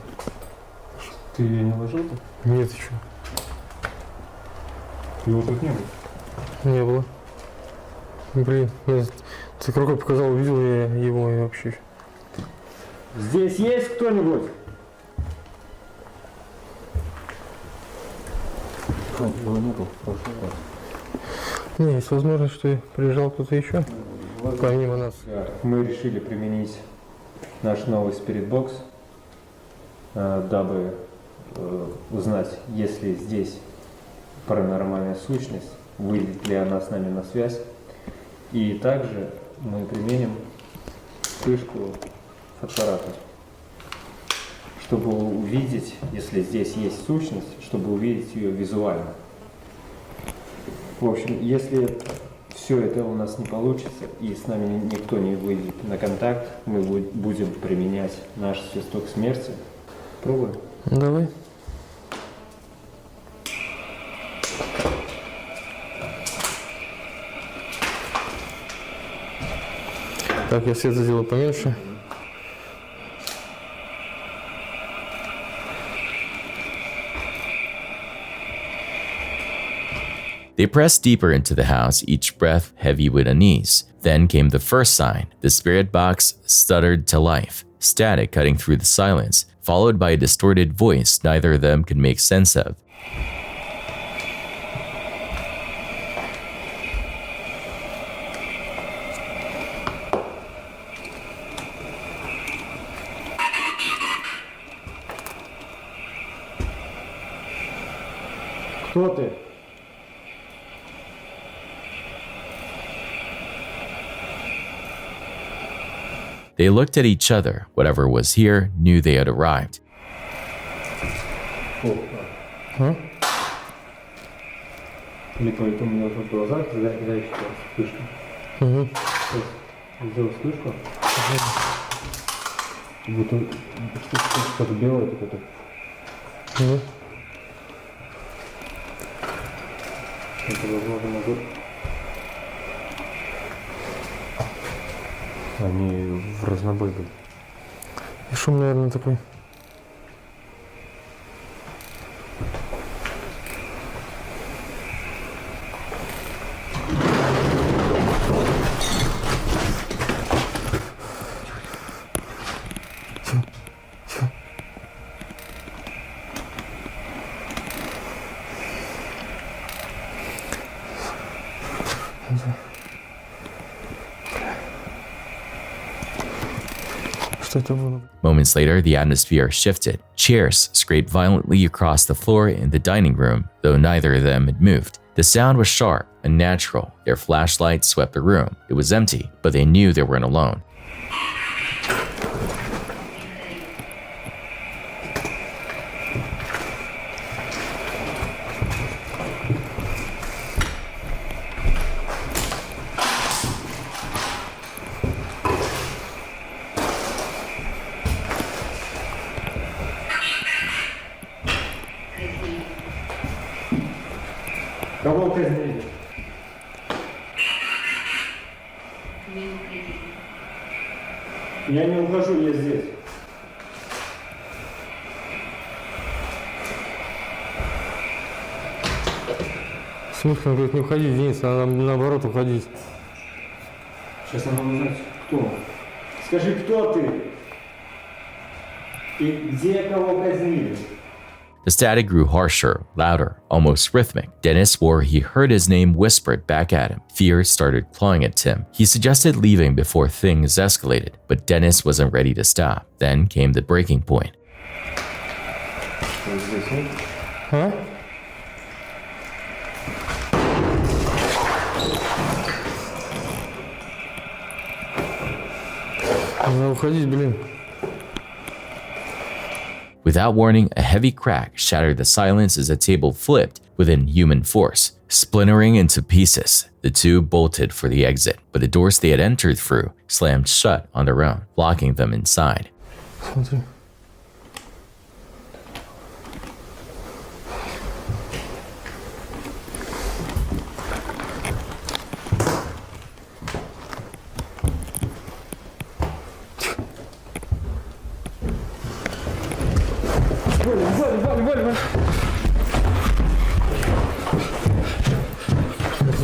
Ты ее не ложил-то? Нет еще. Его тут не было? Не было. Блин, ты рукой показал, увидел я его и вообще. Здесь есть кто-нибудь? Его не было в прошлый раз. Не, есть возможность, что приезжал кто-то еще, помимо нас. Мы решили применить наш новый спиритбокс, дабы узнать, есть ли здесь паранормальная сущность, выйдет ли она с нами на связь. И также мы применим вспышку фотоаппарата, чтобы увидеть, если здесь есть сущность, чтобы увидеть ее визуально. В общем, если все это у нас не получится и с нами никто не выйдет на контакт, мы будем применять наш свисток смерти. Пробуем? Давай. Так, я свет сделаю поменьше. They pressed deeper into the house, each breath heavy with unease. Then came the first sign. The spirit box stuttered to life, static cutting through the silence, followed by a distorted voice neither of them could make sense of. Кто ты? They looked at each other. Whatever was here knew they had arrived. Липовый, у меня в глазах, дай вспышку. Сделал вспышку. Вот что-то белое такое. Это возможно могу. Они в разнобой были. И шум, наверное, такой. Moments later, the atmosphere shifted. Chairs scraped violently across the floor in the dining room, though neither of them had moved. The sound was sharp, unnatural. Their flashlights swept the room. It was empty, but they knew they weren't alone. Кого казнили? Я не ухожу, я здесь. Смысл, он говорит, не уходи, Денис, надо наоборот уходить. Сейчас надо узнать, кто. Скажи, кто ты? И где кого казнили? The static grew harsher, louder, almost rhythmic. Dennis swore he heard his name whispered back at him. Fear started clawing at Tim. He suggested leaving before things escalated, but Dennis wasn't ready to stop. Then came the breaking point. Huh? Надо уходить, блин. Without warning, a heavy crack shattered the silence as a table flipped, with inhuman force. Splintering into pieces, the two bolted for the exit, but the doors they had entered through slammed shut on their own, locking them inside.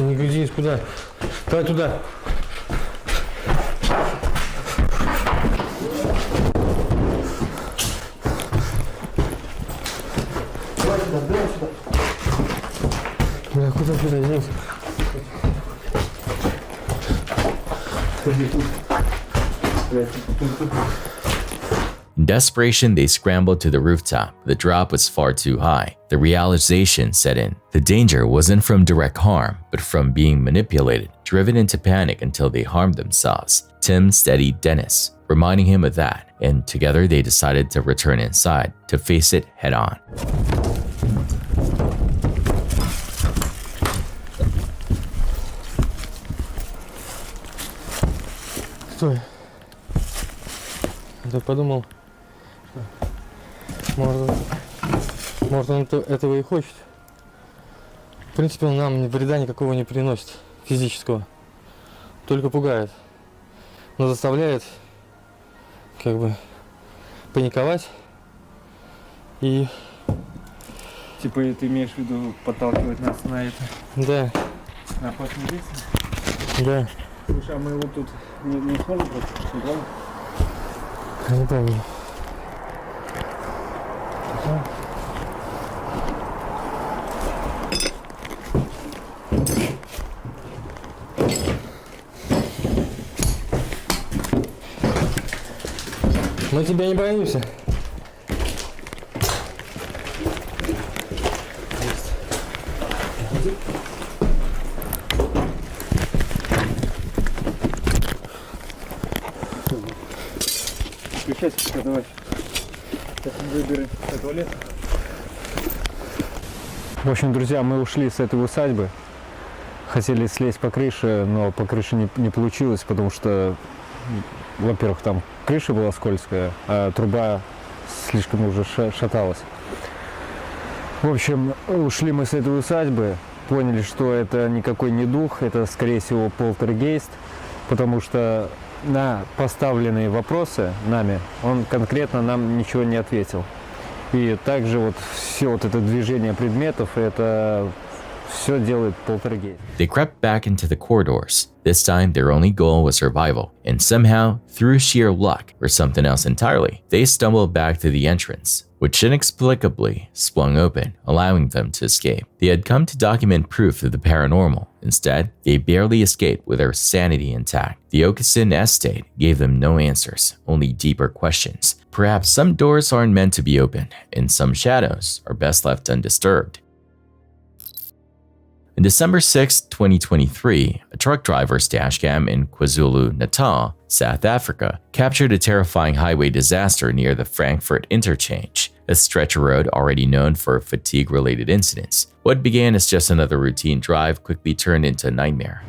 Не глядись, куда? Давай туда. Бля, куда здесь? In desperation, they scrambled to the rooftop. The drop was far too high. The realization set in. The danger wasn't from direct harm, but from being manipulated, driven into panic until they harmed themselves. Tim steadied Dennis, reminding him of that, and together they decided to return inside to face it head on. Стой. Я подумал, может он этого и хочет. В принципе, он нам вреда никакого не приносит, физического. Только пугает. Но заставляет, как бы, паниковать. И... Типа, ты имеешь в виду подталкивать нас на это? Да. На опасную деятельность? Да. Слушай, а мы его тут не сможем просто? Не помню? Я не помню. Мы тебя не боимся. Включайся, давай. Сейчас выберем туалет. В общем, друзья, мы ушли с этой усадьбы. Хотели слезть по крыше, но по крыше не получилось, потому что, во-первых, там крыша была скользкая, а труба слишком уже шаталась. В общем, ушли мы с этой усадьбы, поняли, что это никакой не дух, это, скорее всего, полтергейст, потому что на поставленные вопросы нами он конкретно нам ничего не ответил. И также вот все вот это движение предметов, это все делает полтергейст. They crept back into the corridors. This time, their only goal was survival, and somehow, through sheer luck or something else entirely, they stumbled back to the entrance, which inexplicably swung open, allowing them to escape. They had come to document proof of the paranormal. Instead, they barely escaped with their sanity intact. The Okeson estate gave them no answers, only deeper questions. Perhaps some doors aren't meant to be opened, and some shadows are best left undisturbed. On December 6, 2023, a truck driver's dashcam in KwaZulu-Natal, South Africa, captured a terrifying highway disaster near the Frankfurt interchange, a stretch of road already known for fatigue-related incidents. What began as just another routine drive quickly turned into a nightmare.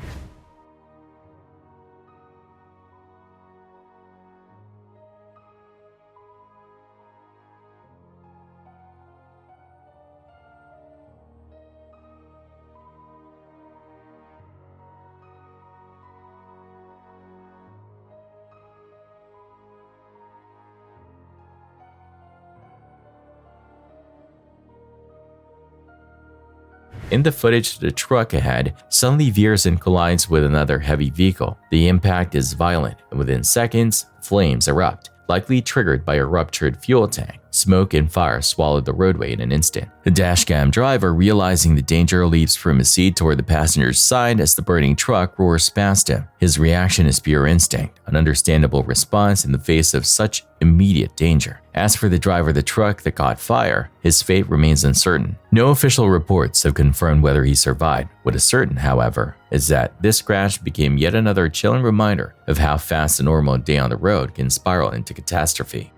In the footage, the truck ahead suddenly veers and collides with another heavy vehicle. The impact is violent, and within seconds, flames erupt, likely triggered by a ruptured fuel tank. Smoke and fire swallowed the roadway in an instant. The dashcam driver, realizing the danger, leaps from his seat toward the passenger's side as the burning truck roars past him. His reaction is pure instinct, an understandable response in the face of such immediate danger. As for the driver of the truck that caught fire, his fate remains uncertain. No official reports have confirmed whether he survived. What is certain, however, is that this crash became yet another chilling reminder of how fast a normal day on the road can spiral into catastrophe.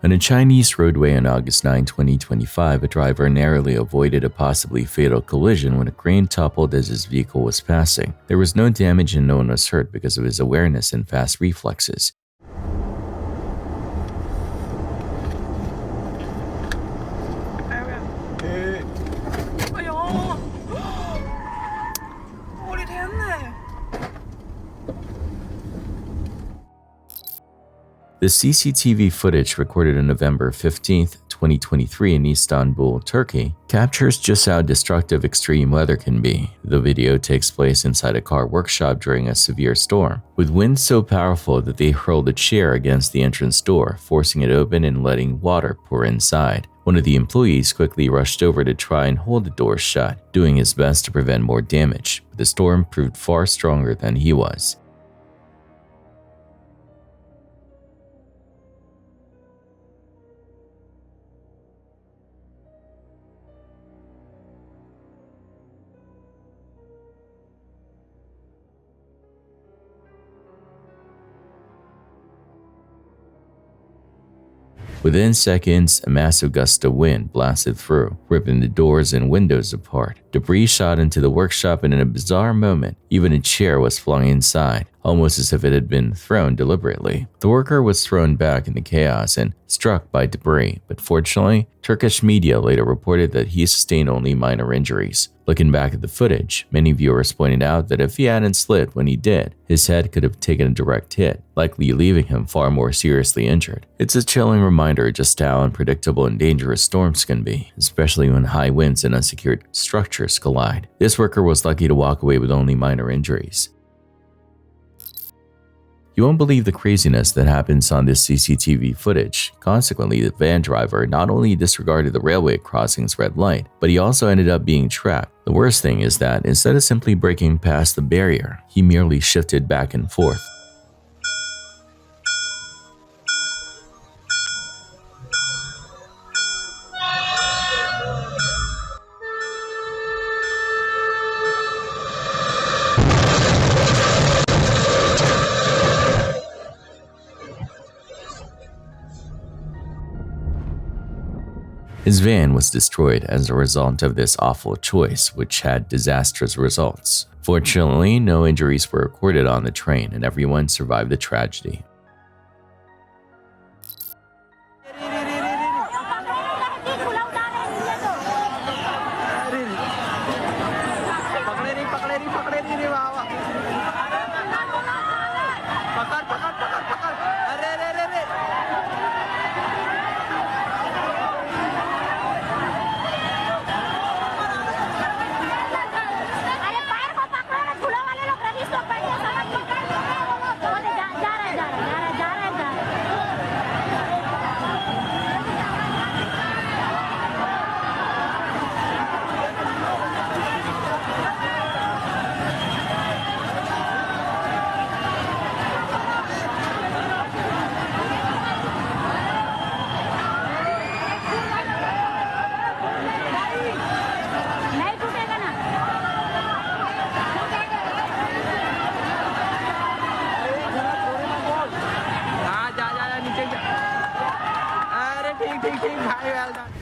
On a Chinese roadway on August 9, 2025, a driver narrowly avoided a possibly fatal collision when a crane toppled as his vehicle was passing. There was no damage and no one was hurt because of his awareness and fast reflexes. The CCTV footage recorded on November 15, 2023 in Istanbul, Turkey, captures just how destructive extreme weather can be. The video takes place inside a car workshop during a severe storm, with winds so powerful that they hurled a chair against the entrance door, forcing it open and letting water pour inside. One of the employees quickly rushed over to try and hold the door shut, doing his best to prevent more damage, but the storm proved far stronger than he was. Within seconds, a massive gust of wind blasted through, ripping the doors and windows apart. Debris shot into the workshop, and in a bizarre moment, even a chair was flung inside, almost as if it had been thrown deliberately. The worker was thrown back in the chaos and struck by debris, but fortunately, Turkish media later reported that he sustained only minor injuries. Looking back at the footage, many viewers pointed out that if he hadn't slid when he did, his head could have taken a direct hit, likely leaving him far more seriously injured. It's a chilling reminder just how unpredictable and dangerous storms can be, especially when high winds and unsecured structures collide. This worker was lucky to walk away with only minor injuries. You won't believe the craziness that happens on this CCTV footage. Consequently, the van driver not only disregarded the railway crossing's red light, but he also ended up being trapped. The worst thing is that instead of simply breaking past the barrier, he merely shifted back and forth. His van was destroyed as a result of this awful choice, which had disastrous results. Fortunately, no injuries were recorded on the train, and everyone survived the tragedy.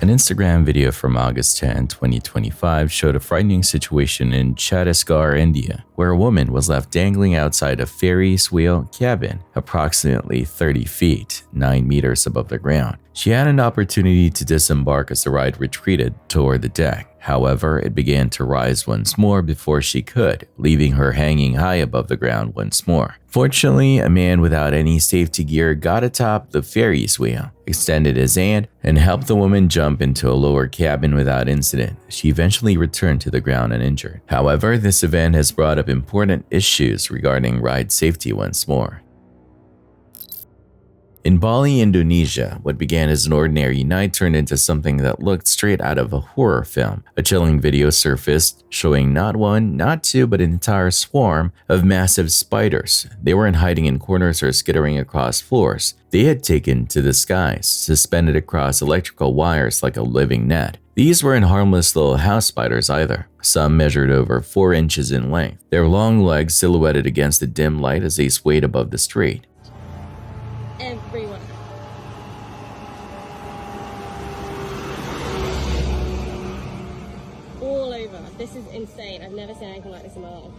An Instagram video from August 10, 2025 showed a frightening situation in Chhattisgarh, India, where a woman was left dangling outside a Ferris wheel cabin approximately 30 feet, 9 meters above the ground. She had an opportunity to disembark as the ride retreated toward the deck. However, it began to rise once more before she could, leaving her hanging high above the ground once more. Fortunately, a man without any safety gear got atop the Ferris wheel, extended his hand, and helped the woman jump into a lower cabin without incident. She eventually returned to the ground uninjured. However, this event has brought up important issues regarding ride safety once more. In Bali, Indonesia, what began as an ordinary night turned into something that looked straight out of a horror film. A chilling video surfaced showing not one, not two, but an entire swarm of massive spiders. They weren't hiding in corners or skittering across floors. They had taken to the skies, suspended across electrical wires like a living net. These weren't harmless little house spiders either. Some measured over 4 inches in length, their long legs silhouetted against the dim light as they swayed above the street. Everyone. This is insane. I've never seen anything like this in my life.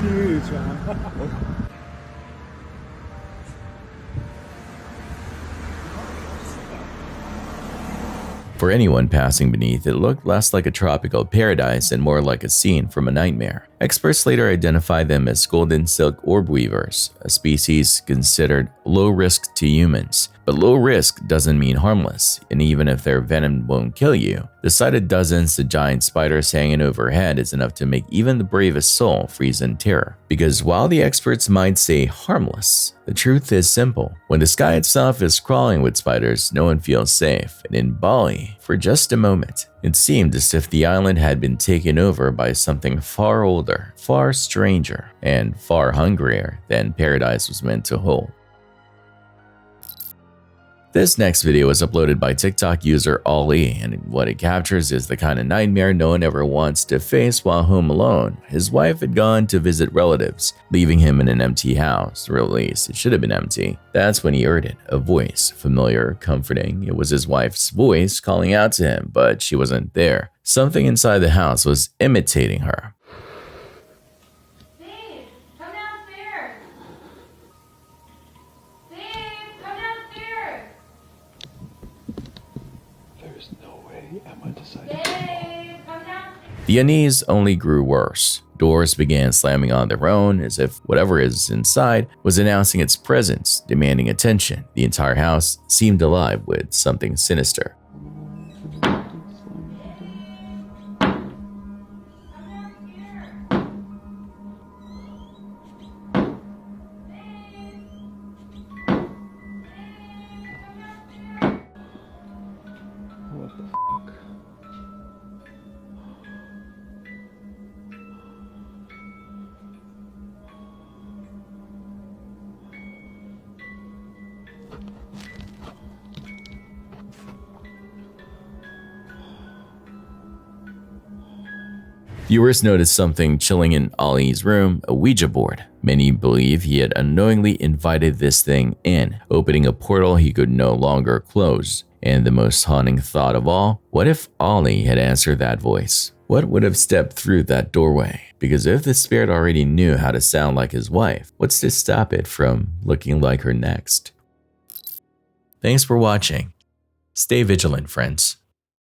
Huge, man. For anyone passing beneath, it looked less like a tropical paradise and more like a scene from a nightmare. Experts later identified them as golden silk orb weavers, a species considered low risk to humans. But low risk doesn't mean harmless, and even if their venom won't kill you, the sight of dozens of giant spiders hanging overhead is enough to make even the bravest soul freeze in terror. Because while the experts might say harmless, the truth is simple. When the sky itself is crawling with spiders, no one feels safe. And in Bali, for just a moment, it seemed as if the island had been taken over by something far older, far stranger, and far hungrier than paradise was meant to hold. This next video was uploaded by TikTok user Ali, and what it captures is the kind of nightmare no one ever wants to face while home alone. His wife had gone to visit relatives, leaving him in an empty house, or at least it should have been empty. That's when he heard it, a voice, familiar, comforting. It was his wife's voice calling out to him, but she wasn't there. Something inside the house was imitating her. The unease only grew worse. Doors began slamming on their own as if whatever is inside was announcing its presence, demanding attention. The entire house seemed alive with something sinister. Viewers noticed something chilling in Ali's room, a Ouija board. Many believe he had unknowingly invited this thing in, opening a portal he could no longer close. And the most haunting thought of all, what if Ali had answered that voice? What would have stepped through that doorway? Because if the spirit already knew how to sound like his wife, what's to stop it from looking like her next? Thanks for watching. Stay vigilant, friends.